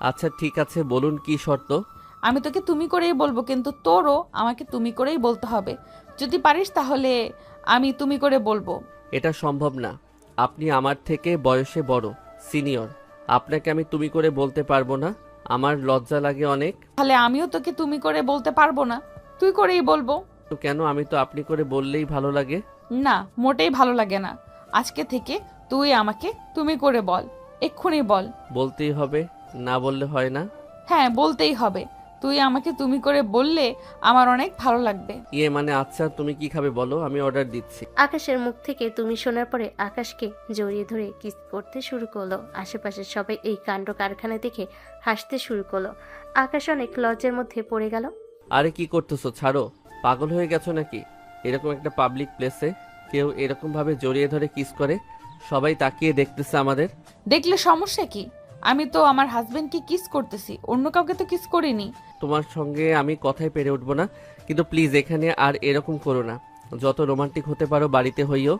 আচ্ছা ঠিক আছে, বলুন কি শর্ত? আমি তোকে তুমি করেই বলবো, কিন্তু তোরও আমাকে তুমি করেই বলতে হবে। যদি পারিস তাহলে আমি তুমি করে বলবো। এটা সম্ভব না। আপনি আমার থেকে বয়সে বড়, সিনিয়র। আপনাকে আমি তুমি করে বলতে পারবো না, আমার লজ্জা লাগে অনেক। তাহলে আমিও তোকে তুমি করে বলতে পারবো না, তুই করেই বলবো। তো কেন? আমি তো আপনি করে বললেই ভালো লাগে। না, মোটেই ভালো লাগে না। আজকে থেকে তুই আমাকে তুমি করে বল, এক্ষুনি বল। বলতেই হবে, না বললে হয় না? হ্যাঁ, বলতেই হবে। তুই আমাকে তুমি করে বললে আমার অনেক ভালো লাগবে। ইয়ে মানে আচ্ছা, তুমি কি খাবে বলো, আমি অর্ডার দিচ্ছি। আকাশের মুখ থেকে তুমি শোনার পরে আকাশকে জড়িয়ে ধরে কিস করতে শুরু করলো। আশেপাশের সবাই এই কাণ্ড কারখানা দেখে হাসতে শুরু করলো। আকাশ অনেক লজ্জার মধ্যে পড়ে গেল। আরে কি করতেছো, ছাড়ো। পাগল হয়ে গেছো নাকি? এরকম একটা পাবলিক প্লেসে কেউ এরকম ভাবে জড়িয়ে ধরে কিস করে? সবাই তাকিয়ে দেখতেছে আমাদের। দেখলে সমস্যা কি? আমি তো আমার হাজবেন্ডকে কিস করতেছি, অন্য কাউকে তো কিস করিনি। তোমার সঙ্গে আমি কথাই পেরে উঠবো না, কিন্তু প্লিজ এখানে আর এরকম করো না। যত রোমান্টিক হতে পারো বাড়িতে হইও।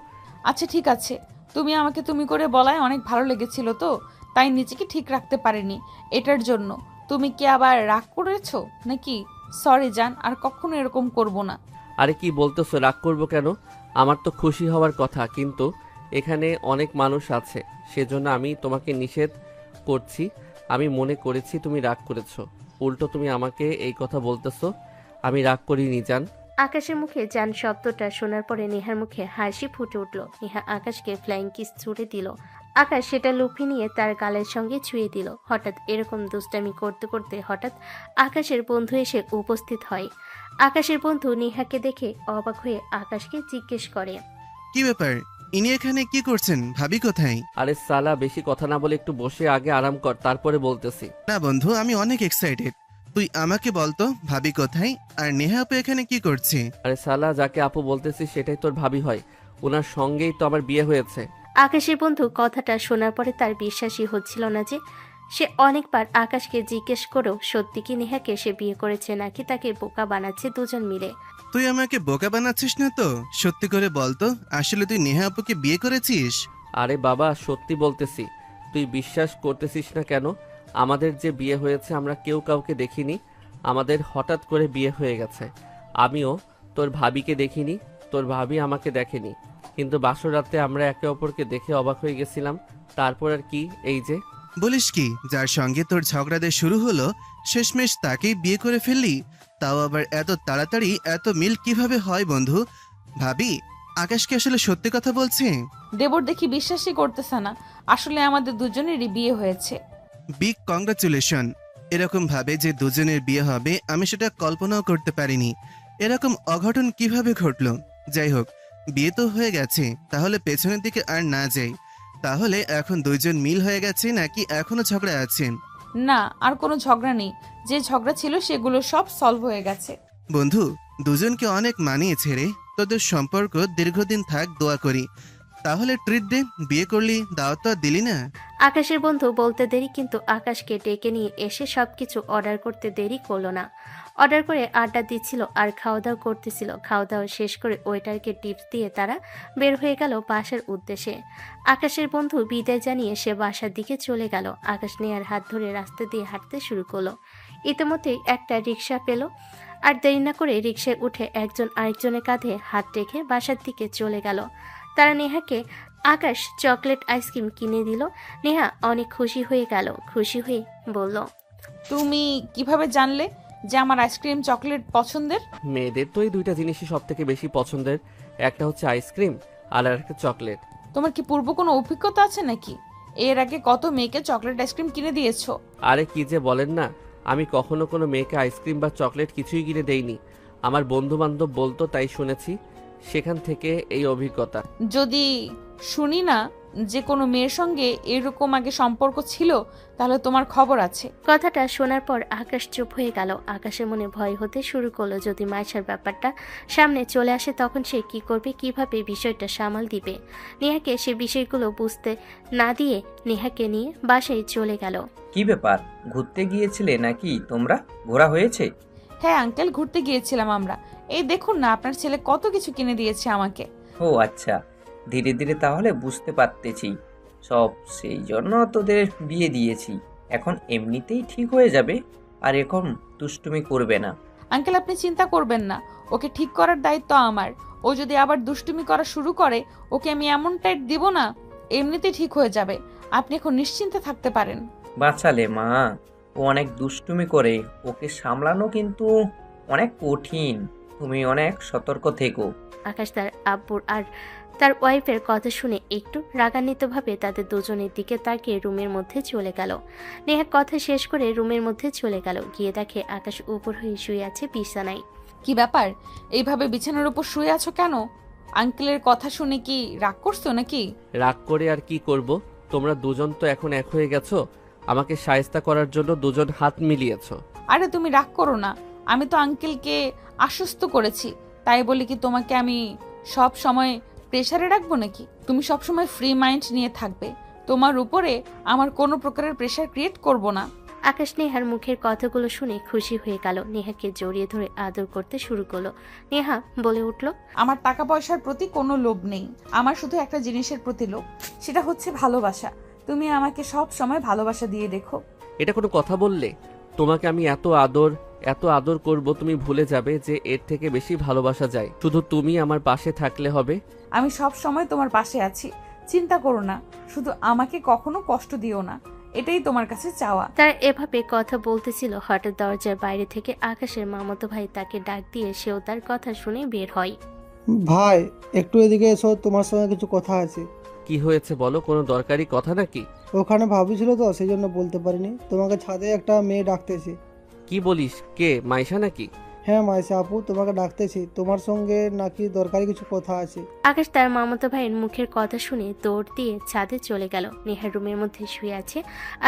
আচ্ছা ঠিক আছে, তুমি আমাকে তুমি করে বলায় অনেক ভালো লেগেছিল, তো তাই নিজেকে ঠিক রাখতে পারিনি। এটার জন্য তুমি কি আবার রাগ করেছো নাকি? সরি জান, আর কখনো এরকম করব না। আরে কি বলতেছো, রাগ করবো কেন? আমার তো খুশি হওয়ার কথা, কিন্তু এখানে অনেক মানুষ আছে, সেজন্য আমি তোমাকে নিষেধ করছি। আমি মনে করেছি তুমি রাগ করেছো, উল্টো তুমি আমাকে এই কথা বলতেছো। আমি রাগ করিনি জান। আকাশের মুখে জান শব্দটা শোনার পরে নেহার মুখে হাসি ফুটে উঠল। নেহা আকাশকে ফ্লাইং কিস ছুড়ে দিল। আকাশ সেটা লুফে নিয়ে তার গালের সঙ্গে ছুঁয়ে দিল। হঠাৎ এরকম দুষ্টামি করতে করতে হঠাৎ আকাশের বন্ধু এসে উপস্থিত হয়। আকাশের বন্ধু নেহাকে দেখে অবাক হয়ে আকাশকে জিজ্ঞেস করে, কি ব্যাপার, ইনি এখানে কি করছেন? ভাবি কোথায়? আরে সালা, বেশি কথা না বলে একটু বসে আগে আরাম কর, তারপরে বলতেছি। না বন্ধু, আমি অনেক এক্সাইটেড। তুই আমাকে বলতো ভাবি কোথায়, আর নেহা আপু এখানে কি করছে? আরে সালা, যাকে আপু বলতেছি সেটাই তোর ভাবি হয়। ওনার সঙ্গেই তো আমার বিয়ে হয়েছে। আকাশের বন্ধু কথাটা শোনার পরে তার বিশ্বাসই হচ্ছিল না যে সে অনেকবার আকাশকে জিজ্ঞেস করেও সত্যি কি নেহাকে সে বিয়ে করেছে নাকি তাকে বোকা বানাচ্ছে দুজন মিলে। তুই আমাকে বোকা বানাচ্ছিস না তো? সত্যি করে বলতো, আসলে তুই নেহা আপুকে বিয়ে করেছিস? আরে বাবা, সত্যি বলতেছি। তুই বিশ্বাস করতেছিস না কেন? আমাদের যে বিয়ে হয়েছে আমরা কেউ কাউকে দেখিনি। আমাদের হঠাৎ করে বিয়ে হয়ে গেছে। আমিও তোর ভাবিকে দেখিনি, তোর ভাবি আমাকে দেখেনি, কিন্তু বাসর রাতে আমরা একে অপরকে দেখে অবাক হয়ে গেছিলাম। তারপর আর কি, এই যে। বলিস কি, যার সঙ্গে তোর ঝগড়াতে শুরু হলো শেষমেশ তাকেই বিয়ে করে ফেললি? তাও আবার এত তাড়াতাড়ি? এত মিল কিভাবে হয় বন্ধু? ভাবি, আকাশ কি আসলে সত্যি কথা বলছে? দেবর দেখি বিশ্বাসই করতেছে না, আসলে আমাদের দুজনেরই বিয়ে হয়েছে। Big congratulation. এরকম ভাবে যে দুজনের বিয়ে হবে আমি সেটা কল্পনাও করতে পারিনি। এরকম অঘটন কিভাবে ঘটলো? যাই হোক, বিয়ে তো হয়ে গেছে, তাহলে পেছনের দিকে আর না যাই। তাহলে এখন দুইজন মিল হয়ে গেছে নাকি এখনো ঝগড়া আছে? না, আর কোনো ঝগড়া নেই। যে ঝগড়া ছিল সেগুলো সব সলভ হয়ে গেছে। বন্ধু, দুজনকে অনেক মানিয়েছে রে। তোদের সম্পর্ক দীর্ঘদিন থাক, দোয়া করি। তাহলে ট্রিট দে, বিয়ে করলি, দাওয়াত তো আর দিলি না। আকাশের বন্ধু বলতে দেরি, কিন্তু আকাশকে ডেকে নিয়ে এসে সবকিছু অর্ডার করতে দেরি করলো না। অর্ডার করে আড্ডা দিচ্ছিল আর খাওয়া দাওয়া করতেছিল। খাওয়া দাওয়া শেষ করে ওয়েটারকে টিপস দিয়ে তারা বের হয়ে গেল বাসার উদ্দেশ্যে। আকাশের বন্ধু বিদায় জানিয়ে সে বাসার দিকে চলে গেল। আকাশ নেহার হাত ধরে রাস্তা দিয়ে হাঁটতে শুরু করলো। ইতিমধ্যেই একটা রিক্সা পেল আর দেরি না করে রিক্সায় উঠে একজন আরেকজনের কাঁধে হাত রেখে বাসার দিকে চলে গেল। তারা নেহাকে আকাশ চকলেট আইসক্রিম কিনে দিল। নেহা অনেক খুশি হয়ে গেল। খুশি হয়ে বলল, তুমি কিভাবে জানলে যে আমার আইসক্রিম চকলেট পছন্দের? মেয়েদের তো এই দুইটা জিনিসই সব থেকে বেশি পছন্দের, একটা হচ্ছে আইসক্রিম আর একটা চকলেট। তোমার কি পূর্ব কোনো অভিজ্ঞতা আছে নাকি? এর আগে কত মেয়েকে চকলেট আইসক্রিম কিনে দিয়েছো? আরে কি যে বলেন না, আমি কখনো কোনো মেয়েকে আইসক্রিম বা চকলেট কিছুই কিনে দেইনি। আমার বন্ধু বান্ধব বলতো, তাই শুনেছি, সেখান থেকে এই অভিজ্ঞতা। যদি শুনি না যে কোনো মেয়ের সঙ্গে এরকম আগে সম্পর্ক ছিল, তাহলে তোমার খবর আছে। কথাটা শোনার পর আকাশ চুপ হয়ে গেল। আকাশের মনে ভয় হতে শুরু করলো, যদি মাইশার ব্যাপারটা সামনে চলে আসে তখন সে কি করবে, কিভাবে বিষয়টা সামাল দিবে। নেহাকে সে বিষয়গুলো বুঝতে না দিয়ে নেহাকে নিয়ে বাসায় চলে গেল। কি ব্যাপার, ঘুরতে গিয়েছিলে নাকি তোমরা? ঘোরা হয়েছে? হ্যাঁ আঙ্কেল, ঘুরতে গিয়েছিলাম আমরা। এই দেখুন না, আপনার ছেলে কত কিছু কিনে দিয়েছে আমাকে। ও আচ্ছা, ধীরে ধীরে তাহলে বুঝতে পারতেছি সব। সেই জন্য তোদের বিয়ে দিয়েছি। এখন এমনিতেই ঠিক হয়ে যাবে, আর এখন দুষ্টুমি করবে না। আঙ্কেল আপনি চিন্তা করবেন না, ওকে ঠিক করার দায়িত্ব আমার। ও যদি আবার দুষ্টুমি করা শুরু করে, ওকে আমি এমন টাইট দিব না, এমনিতেই ঠিক হয়ে যাবে। আপনি এখন নিশ্চিন্তে থাকতে পারেন। বাঁচালে মা, ও অনেক দুষ্টুমি করে, ওকে সামলানো কিন্তু অনেক কঠিন। তুমি অনেক সতর্ক থেকো। আকাশ তার আব্বুর আর তার ওয়াইফের কথা শুনে একটু রাগান্বিতভাবে তাদের দুজনের দিকে তাকিয়ে রুমের মধ্যে চলে গেল। নেহা কথা শেষ করে রুমের মধ্যে চলে গেল। গিয়ে দেখে আকাশ উপর হয়ে শুয়ে আছে বিছানায়। কি ব্যাপার, এইভাবে বিছানার উপর শুয়ে আছো কেন? আঙ্কেলের কথা শুনে কি রাগ করছো নাকি? রাগ করে আর কি করব? তোমরা দুজন তো এখন এক হয়ে গেছো, আমাকে শায়েস্তা করার জন্য দুজন হাত মিলিয়েছো। আরে তুমি রাগ করো না, আমি তো আঙ্কেলকে আশ্বস্ত করেছি, তাই বলি কি তোমাকে আমি সব সময় প্রেসারে রাখবো নাকি? তুমি সব সময় ফ্রি মাইন্ড নিয়ে থাকবে, তোমার উপরে আমার কোনো প্রকারের প্রেসার ক্রিয়েট করব না। আকাশ নেহার মুখের কথাগুলো শুনে খুশি হয়ে গেল। নেহাকে জড়িয়ে ধরে আদর করতে শুরু করলো। নেহা বলে উঠল, আমার টাকা পয়সার প্রতি কোনো লোভ নেই, আমার শুধু একটা জিনিসের প্রতি লোভ, সেটা হচ্ছে ভালোবাসা। তুমি আমাকে সব সময় ভালোবাসা দিয়ে দেখো। এটা কোনো কথা বললে? তোমাকে আমি এত আদর করব, তুমি ভুলে যাবে যে এর থেকে বেশি ভালোবাসা যায়। শুধু তুমি আমার পাশে থাকলে হবে। আমি সব সময় তোমার পাশে আছি, চিন্তা করো না। শুধু আমাকে কখনো কষ্ট দিও না, এটাই তোমার কাছে চাওয়া। তারা এভাবে কথা বলতেছিল, হঠাৎ দরজার বাইরে থেকে আকাশের মামাতো ভাই তাকে ডাক দিয়ে সেও তার কথা শুনে বের হয়। ভাই একটু এদিকে এসো, তোমার সঙ্গে কিছু কথা আছে। কি হয়েছে বলো, কোনো দরকারি কথা নাকি? ওখানে ভাবি ছিল তো, সেই জন্য বলতে পারিনি। তোমাকে ছাদে একটা মেয়ে ডাকতেছে। কি বলিস, কে? মাইশা নাকি? হ্যাঁ মাইশা আপু, তোমাকে ডাকতেছি, তোমার সঙ্গে নাকি দরকারি কিছু কথা আছে। আকাশ তার মামাতো ভাইয়ের মুখের কথা শুনে দৌড় দিয়ে ছাদে চলে গেল। নেহা রুমের মধ্যে শুয়ে আছে।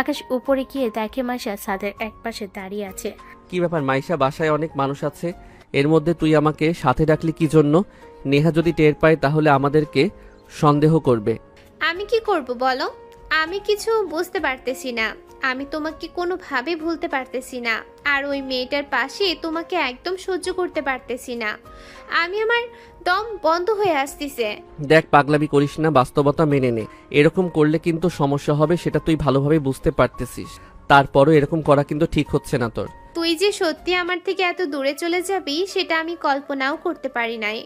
আকাশ উপরে গিয়ে দেখে মাইশা ছাদের একপাশে দাঁড়িয়ে আছে। কি ব্যাপার মাইশা, বাসায় অনেক মানুষ আছে, এর মধ্যে তুই আমাকে সাথে ডাকলি কি জন্য? নেহা যদি টের পায় তাহলে আমাদেরকে সন্দেহ করবে। আমি কি করব বলো? আমি কিছু বুঝতে পারতেছি না। আমি তোমাকে কোনোভাবে ভুলতে পারতেছি না। আর ওই মেয়েটার পাশে তোমাকে একদম সহ্য করতে পারতেছি না। আমার দম বন্ধ হয়ে আসতেছে। দেখ পাগলামি করিস না, বাস্তবতা মেনে নে। এরকম করলে কিন্তু সমস্যা হবে, সেটা তুই ভালোভাবে বুঝতে পারতেছিস। তারপরও এরকম করা কিন্তু ঠিক হচ্ছে না তোর। তুই যে সত্যি আমার থেকে এত দূরে চলে যাবি সেটা আমি কল্পনাও করতে পারি নাই।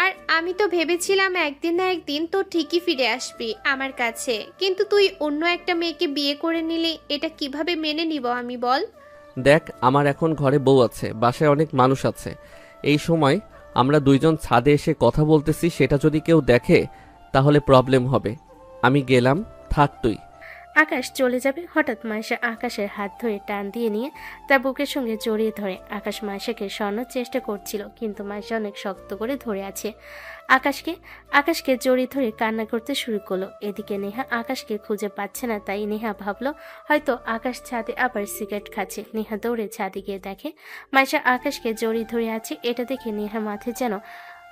আর আমি তো ভেবেছিলাম একদিন না একদিন তো ঠিকই ফিরে আসবি আমার কাছে, কিন্তু তুই অন্য একটা মেয়েকে বিয়ে করে নিলে এটা কিভাবে মেনে নিব আমি বল? দেখ আমার এখন ঘরে বউ আছে, বাসায় অনেক মানুষ আছে। এই সময় আমরা দুইজন ছাদে এসে কথা বলতেছি, সেটা যদি কেউ দেখে তাহলে প্রবলেম হবে। আমি গেলাম, থাক তুই। আকাশ চলে যাবে হঠাৎ মাইশা আকাশের হাত ধরে টান দিয়ে নিয়ে তার বুকের সঙ্গে জড়িয়ে ধরে। আকাশ মাইশাকে সরানোর চেষ্টা করছিল, কিন্তু মাইশা অনেক শক্ত করে ধরে আছে আকাশকে জড়িয়ে ধরে কান্না করতে শুরু করলো। এদিকে নেহা আকাশকে খুঁজে পাচ্ছে না, তাই নেহা ভাবলো হয়তো আকাশ ছাদে আবার সিগারেট খাচ্ছে। নেহা দৌড়ে ছাদে গিয়ে দেখে মাইশা আকাশকে জড়িয়ে ধরে আছে। এটা দেখে নেহার মাথায় যেন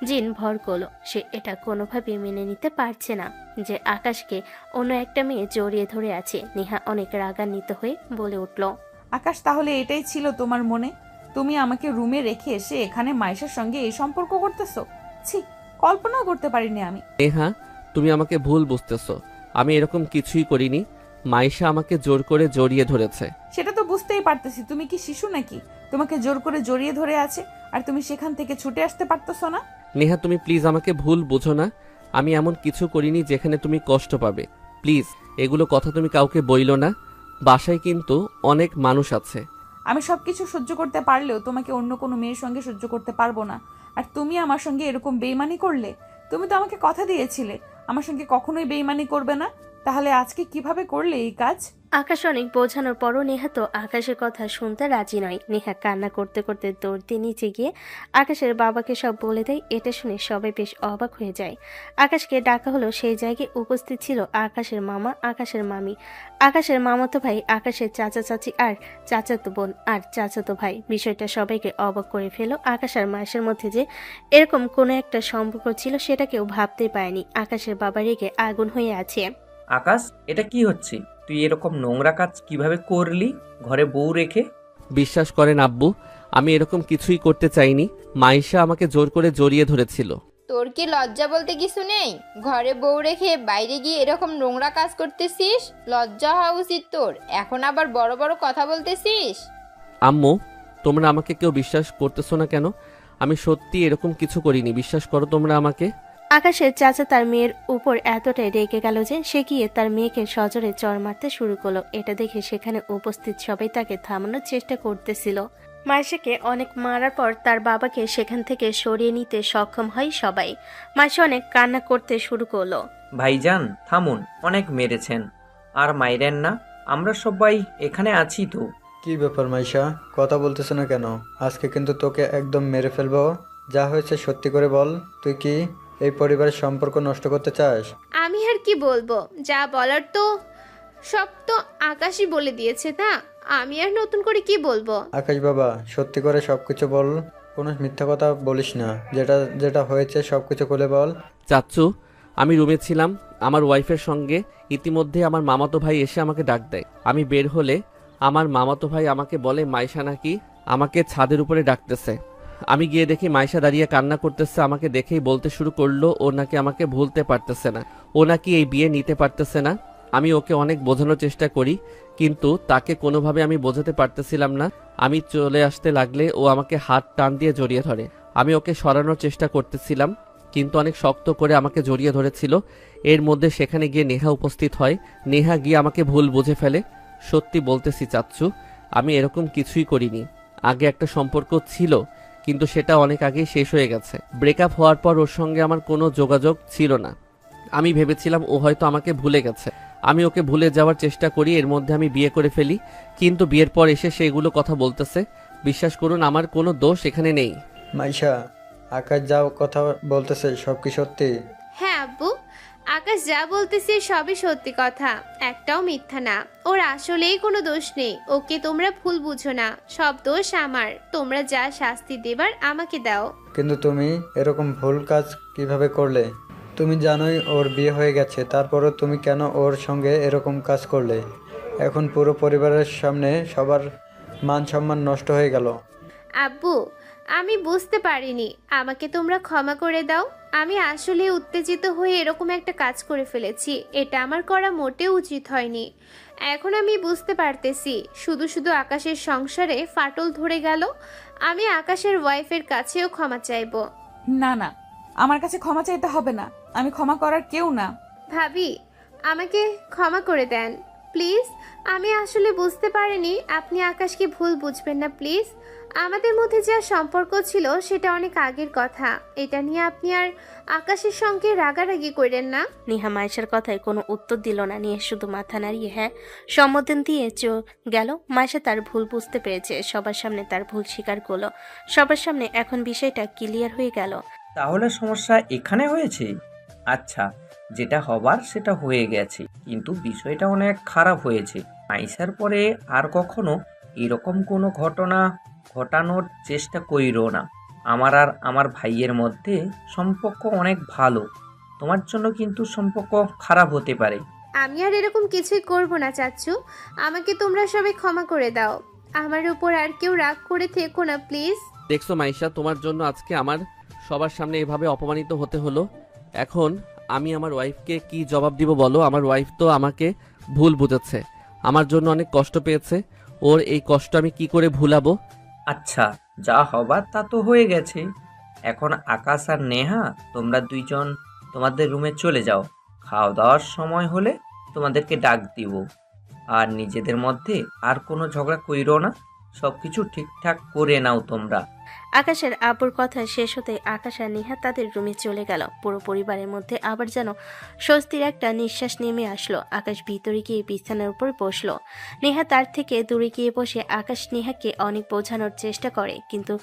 জিন ভর করলো। সে এটা কোনোভাবে মেনে নিতে পারছে না যে আকাশকে অন্য একটা মেয়ে জড়িয়ে ধরে আছে। নেহা অনেক রাগান্বিত হয়ে বলে উঠল, আকাশ, তাহলে এটাই ছিল তোমার মনে? তুমি আমাকে রুমে রেখে এসে এখানে মাইশার সঙ্গে এই সম্পর্ক করতেছো? ছি, কল্পনাও করতে পারিনি আমি। নেহা, তুমি আমাকে ভুল বুঝতেছো। আমি এরকম কিছুই করিনি। মাইশা আমাকে জোর করে জড়িয়ে ধরেছে। সেটা তো বুঝতেই পারতেছি, তুমি কি শিশু নাকি? তোমাকে জোর করে জড়িয়ে ধরে আছে আর তুমি সেখান থেকে ছুটে আসতে পারতেছো না? নেহা তুমি প্লিজ আমাকে ভুল বোঝো না। আমি এমন কিছু করিনি যেখানে তুমি কষ্ট পাবে। প্লিজ এগুলো কথা তুমি কাউকে বইলো না। বাসায় কিন্তু অনেক মানুষ আছে। আমি সবকিছু সহ্য করতে পারলেও তোমাকে অন্য কোনো মেয়ের সঙ্গে সহ্য করতে পারবো না। আর তুমি আমার সঙ্গে এরকম বেইমানি করলে? তুমি তো আমাকে কথা দিয়েছিলে আমার সঙ্গে কখনোই বেইমানি করবে না, তাহলে আজকে কিভাবে করলে এই কাজ? আকাশ অনেক বোঝানোর পরও নেহা তো আকাশের কথা শুনতে রাজি নয়। নেহা কান্না করতে করতে দৌড় দিয়ে নিচে গিয়ে আকাশের বাবাকে সব বলে দেয়। এটা শুনে সবাই বেশ অবাক হয়ে যায়। আকাশকে ডাকা হলো। সেই জায়গায় উপস্থিত ছিল আকাশের মামা, আকাশের মামি, আকাশের মামাতো ভাই, আকাশের চাচা চাচি আর চাচাতো বোন আর চাচাতো ভাই। বিষয়টা সবাইকে অবাক করে ফেলো। আকাশ আর মাসের মধ্যে যে এরকম কোনো একটা সম্পর্ক ছিল সেটা কেউ ভাবতেই পারেনি। আকাশের বাবা রেগে আগুন হয়ে আছে। আকাশ, এটা কি হচ্ছে? তুই এরকম নোংরা কাজ কিভাবে করলি ঘরে বউ রেখে? বিশ্বাস করেন আব্বু, আমি এরকম কিছুই করতে চাইনি। মাইশা আমাকে জোর করে জড়িয়ে ধরেছিল। তোর কি লজ্জা বলতে কিছু নেই? ঘরে বউ রেখে বাইরে গিয়ে এরকম নোংরা কাজ করতেছিস? লজ্জা হওয়া উচিত তোর। এখন আবার বড় বড় কথা বলতেছিস? আম্মু, তোমরা আমাকে কেউ বিশ্বাস করতেছো না কেন? আমি সত্যি এরকম কিছু করিনি, বিশ্বাস করো তোমরা আমাকে। আকাশের চাচা তার মেয়ের উপর এতটাই রেগে গেল যে সে গিয়ে তার মেয়েকে সজোরে চড় মারতে শুরু করলো। এটা দেখে সেখানে উপস্থিত সবাই তাকে থামানোর চেষ্টা করতেছিল। মাইশাকে অনেক মারার পর তার বাবাকে সেখান থেকে সরিয়ে নিতে সক্ষম হয় সবাই। মাইশা অনেক কান্না করতে শুরু করলো। ভাইজান থামুন, অনেক মেরেছেন, আর মাইরেন না। আমরা সবাই এখানে আছি তো। কি ব্যাপার মাইশা, কথা বলতেছ না কেন? আজকে কিন্তু তোকে একদম মেরে ফেলবো। যা হয়েছে সত্যি করে বল, তুই কি এই পরিবারের সম্পর্ক নষ্ট করতে চাস? আমি আর কি বলবো, যা বলার তো সব তো আকাশই বলে দিয়েছে না, আমি আর নতুন করে কি বলবো? আকাশ বাবা, সত্যি করে সবকিছু বল, কোনো মিথ্যা কথা বলিস না। যেটা যেটা হয়েছে সবকিছু খুলে বল। চাচ্চু, আমি রুমে ছিলাম আমার ওয়াইফের সঙ্গে। ইতিমধ্যে আমার মামাতো ভাই এসে আমাকে ডাক দেয়। আমি বের হলে আমার মামাতো ভাই আমাকে বলে মাইশা নাকি আমাকে ছাদের উপরে ডাকতেছে। আমি গিয়ে দেখি মাইশা দাঁড়িয়ে কান্না করতেছে। আমাকে দেখেই বলতে শুরু করলো ও নাকি আমাকে ভুলতে পারতেছে না, ও নাকি এই বিয়ে নিতে পারতেছে না। আমি ওকে অনেক বোঝানোর চেষ্টা করি, কিন্তু তাকে কোনোভাবে আমি বোঝাতে পারতেছিলাম না। আমি চলে আসতে লাগলে ও আমাকে হাত টান দিয়ে জড়িয়ে ধরে। আমি ওকে সরানোর চেষ্টা করতেছিলাম, কিন্তু অনেক শক্ত করে আমাকে জড়িয়ে ধরেছিল। এর মধ্যে সেখানে গিয়ে নেহা উপস্থিত হয়। নেহা গিয়ে আমাকে ভুল বুঝে ফেলে। সত্যি বলতেছি চাচ্চু, আমি এরকম কিছুই করিনি। আগে একটা সম্পর্ক ছিল, কিন্তু সেটা অনেক আগেই শেষ হয়ে গেছে। ব্রেকআপ হওয়ার পর ওর সঙ্গে আমার কোনো যোগাযোগ ছিল না। আমি ভেবেছিলাম ও হয়তো আমাকে ভুলে গেছে। আমি ওকে ভুলে যাওয়ার চেষ্টা করি, এর মধ্যে আমি বিয়ে করে ফেলি, কিন্তু বিয়ের পর এসে সেগুলো কথা বলতেছে। বিশ্বাস করুন, আমার কোনো দোষ এখানে নেই। মাইশা, আকাশ যাও কথা বলতেছে সব কি সত্যি? হ্যাঁ আব্বু, আকাশ যা বলতেছে সবই সত্যি কথা, একটাও মিথ্যা না। ওর আসলেই কোনো দোষ নেই, ওকে তোমরা ভুল বুঝো না, সব দোষ আমার। তোমরা যা শাস্তি দেবার আমাকে দাও। কিন্তু তুমি এরকম ভুল কাজ কিভাবে করলে? তুমি জানোই ওর বিয়ে হয়ে গেছে, তারপরও তুমি কেন ওর সঙ্গে এরকম কাজ করলে? এখন পুরো পরিবারের সামনে সবার মান সম্মান নষ্ট হয়ে গেল। আব্বু, আমি বুঝতে পারিনি, আমাকে তোমরা ক্ষমা করে দাও। আমি আসলে উত্তেজিত হয়ে এরকম একটা কাজ করে ফেলেছি, এটা আমার করা মোটেও উচিত হয়নি। এখন আমি বুঝতে পারতেছি, শুধু শুধু আকাশের সংসারে ফাটল ধরে গেল। আমি আকাশের ওয়াইফের কাছেও ক্ষমা চাইবো। না না, আমার কাছে ক্ষমা চাইতে হবে না, আমি ক্ষমা করার কেউ না। ভাবি, আমাকে ক্ষমা করে দেন প্লিজ। আমি আসলে বুঝতে পারিনি, আপনি আকাশকে ভুল বুঝবেন না প্লিজ। আমাদের মধ্যে যা সম্পর্ক ছিল সেটা অনেক আগের কথা, এটা নিয়ে আপনি আর আকাশের সঙ্গে রাগারাগি করেন না। নেহা মাইশার কথায় কোনো উত্তর দিল না, নিয়ে শুধু মাথা নাড়িয়ে হ্যাঁ সম্বোধন দিয়ে গেল। মাইশা তার ভুল বুঝতে পেরেছে, সবার সামনে তার ভুল স্বীকার করলো। সবার সামনে এখন বিষয়টা ক্লিয়ার হয়ে গেল। তাহলে সমস্যা এখানে হয়েছে? আচ্ছা, যেটা হবার সেটা হয়ে গেছে, কিন্তু বিষয়টা অনেক খারাপ হয়েছে। আইসার পরে আর কখনো এরকম কোনো ঘটনা ঘটানোর চেষ্টা করিও না। আমার আর আমার ভাইয়ের মধ্যে সম্পর্ক অনেক ভালো, তোমার জন্য কিন্তু সম্পর্ক খারাপ হতে পারে। আমি আর এরকম কিছুই করব না চাচ্চু, আমাকে তোমরা সবাই ক্ষমা করে দাও। আমার উপর আর কেউ রাগ করে থেকো না প্লিজ। দেখছো মাইশা, তোমার জন্য আজকে আমার সবার সামনে এভাবে অপমানিত হতে হলো। এখন আমি আমার ওয়াইফকে কি জবাব দিব বলো? আমার ওয়াইফ তো আমাকে ভুল বুঝেছে, আমার জন্য অনেক কষ্ট পেয়েছে, ওর এই কষ্ট আমি কি করে ভুলাবো? আচ্ছা, যা হবার তা তো হয়ে গেছে। এখন আকাশ আর নেহা, তোমরা দুইজন তোমাদের রুমে চলে যাও। খাওয়া দাওয়ার সময় হলে তোমাদেরকে ডাক দিব। আর নিজেদের মধ্যে আর কোনো ঝগড়া কইরো না, সব কিছু ঠিকঠাক করে নাও তোমরা। আকাশের আব্বুর কথা শেষ হতে আকাশ আর নেহা তাদের রুমে চলে গেল। পুরো পরিবারের মধ্যে আবার যেন স্বস্তির একটা নিঃশ্বাস নেমে আসলো। আকাশ ভিতরে গিয়ে বিছানার উপর বসলো। নেহা তার থেকে দূরে গিয়ে বসে আকাশ নেহাকে অনেক বোঝানোর চেষ্টা করে, কিন্তু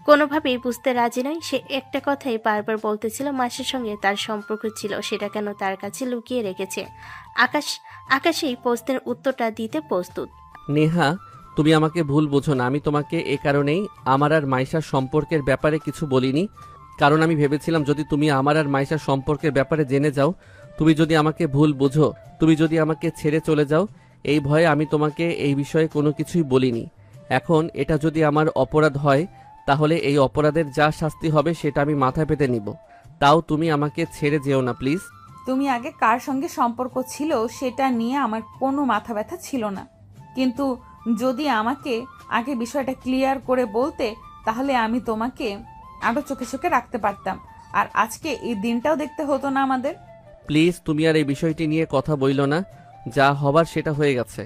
কোনোভাবেই বুঝতে রাজি নয়। সে একটা কথাই বারবার বলতেছিল, মাসের সঙ্গে তার সম্পর্ক ছিল, সেটা কেন তার কাছে লুকিয়ে রেখেছে। আকাশ এই প্রশ্নের উত্তরটা দিতে প্রস্তুত। নেহা, তুমি আমাকে ভুল বোঝো না, আমি তোমাকে এ কারণেই আমার আর মাইশার সম্পর্কের ব্যাপারে কিছু বলিনি, কারণ আমি ভেবেছিলাম যদি তুমি আমার আর মাইশার সম্পর্কের ব্যাপারে জেনে যাও, তুমি যদি আমাকে ভুল বুঝো, তুমি যদি আমাকে ছেড়ে চলে যাও, এই ভয়ে আমি তোমাকে এই বিষয়ে কোনো কিছুই বলিনি। এখন এটা যদি আমার অপরাধ হয়, তাহলে এই অপরাধের যা শাস্তি হবে সেটা আমি মাথায় পেতে নিব। তাও তুমি আমাকে ছেড়ে যেও না প্লিজ। তুমি আগে কার সঙ্গে সম্পর্ক ছিল সেটা নিয়ে আমার কোনো মাথা ব্যথা ছিল না, কিন্তু যদি আমাকে আগে বিষয়টা ক্লিয়ার করে বলতে, তাহলে আমি তোমাকে আরও চোখে চোখে রাখতে পারতাম, আর আজকে এই দিনটাও দেখতে হতো না আমাদের। প্লিজ তুমি আর এই বিষয়টি নিয়ে কথা বইলো না, যা হবার সেটা হয়ে গেছে।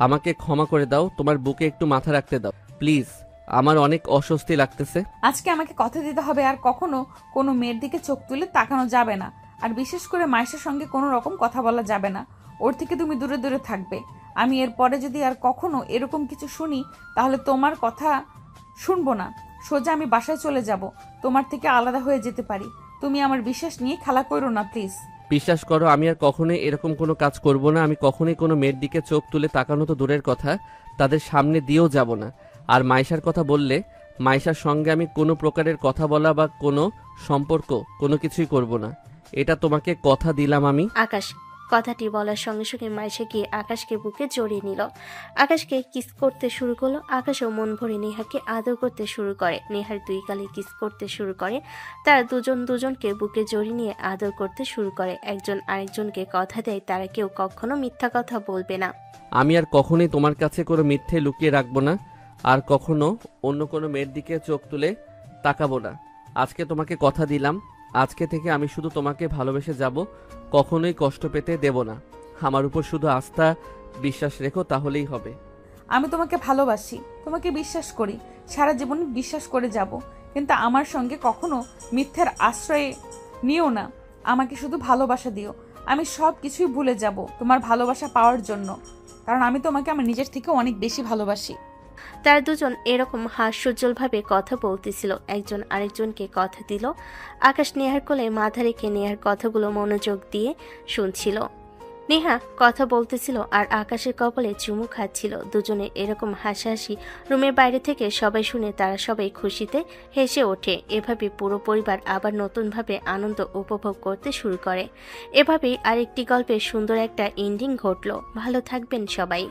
আমাকে ক্ষমা করে দাও, তোমার বুকে একটু মাথা রাখতে দাও প্লিজ, আমার অনেক অস্বস্তি লাগতেছে। আজকে আমাকে কথা দিতে হবে, আর কখনো কোনো মেয়ের দিকে চোখ তুলে তাকানো যাবে না, আর বিশেষ করে মায়ের সঙ্গে কোনো রকম কথা বলা যাবে না। ওর থেকে তুমি দূরে দূরে থাকবে। আমি এরপরে যদি আর কখনো এরকম কিছু শুনি, তাহলে তোমার কথা শুনবো না, সোজা আমি বাসায় চলে যাব, তোমার থেকে আলাদা হয়ে যেতে পারি। তুমি আমার বিশ্বাস নিয়ে খেলা করো না প্লিজ। বিশ্বাস করো, আমি আর কখনোই এরকম কোনো কাজ করব না। আমি কখনোই কোনো মেয়ের দিকে চোখ তুলে তাকানো তো দূরের কথা, তাদের সামনে দিয়েও যাব না। আর মাইশার কথা বললে, মাইশার সঙ্গে আমি কোনো প্রকারের কথা বলা বা কোনো সম্পর্ক কোনো কিছুই করব না, এটা তোমাকে কথা দিলাম আমি। আকাশ কথাটি বলার সঙ্গে সঙ্গে মাইশা গিয়ে আকাশকে বুকে জড়িয়ে নিল, আকাশকে কিস করতে শুরু করলো। আকাশও মন ভরে নেহাকে আদর করতে শুরু করে, নেহার দুই গালে কিস করতে শুরু করে। তারা দুজনকে বুকে জড়িয়ে নিয়ে আদর করতে শুরু করে। একজন আরেকজনকে কথা দেয় তারা কেউ কখনো মিথ্যা কথা বলবে না। আমি আর কখনোই তোমার কাছে কোনো মিথ্যে লুকিয়ে রাখবো না, আর কখনো অন্য কোনো মেয়ের দিকে চোখ তুলে তাকাবো না। আজকে তোমাকে কথা দিলাম, আজকে থেকে আমি শুধু তোমাকে ভালোবেসে যাব, কখনোই কষ্ট পেতে দেব না। আমার উপর শুধু আস্থা বিশ্বাস রেখো, তাহলেই হবে। আমি তোমাকে ভালোবাসি, তোমাকে বিশ্বাস করি, সারা জীবন বিশ্বাস করে যাব, কিন্তু আমার সঙ্গে কখনো মিথ্যার আশ্রয়ে নিও না। আমাকে শুধু ভালোবাসা দিও, আমি সব কিছুই ভুলে যাব তোমার ভালোবাসা পাওয়ার জন্য, কারণ আমি তোমাকে আমার নিজের থেকে অনেক বেশি ভালোবাসি। তারা দুজন এরকম হাস্যোজ্জ্বলভাবে কথা বলতেছিল, একজন আরেকজনকে কথা দিল। আকাশ নেহার কোলে মাথা রেখে নেহার কথাগুলো মনোযোগ দিয়ে শুনছিল। নেহা কথা বলতেছিল আর আকাশের কপালে চুমু খাচ্ছিল। দুজনের এরকম হাসাহাসি রুমের বাইরে থেকে সবাই শুনে তারা সবাই খুশিতে হেসে ওঠে। এভাবে পুরো পরিবার আবার নতুনভাবে আনন্দ উপভোগ করতে শুরু করে। এভাবেই আরেকটি গল্পের সুন্দর একটা এন্ডিং ঘটল। ভালো থাকবেন সবাই।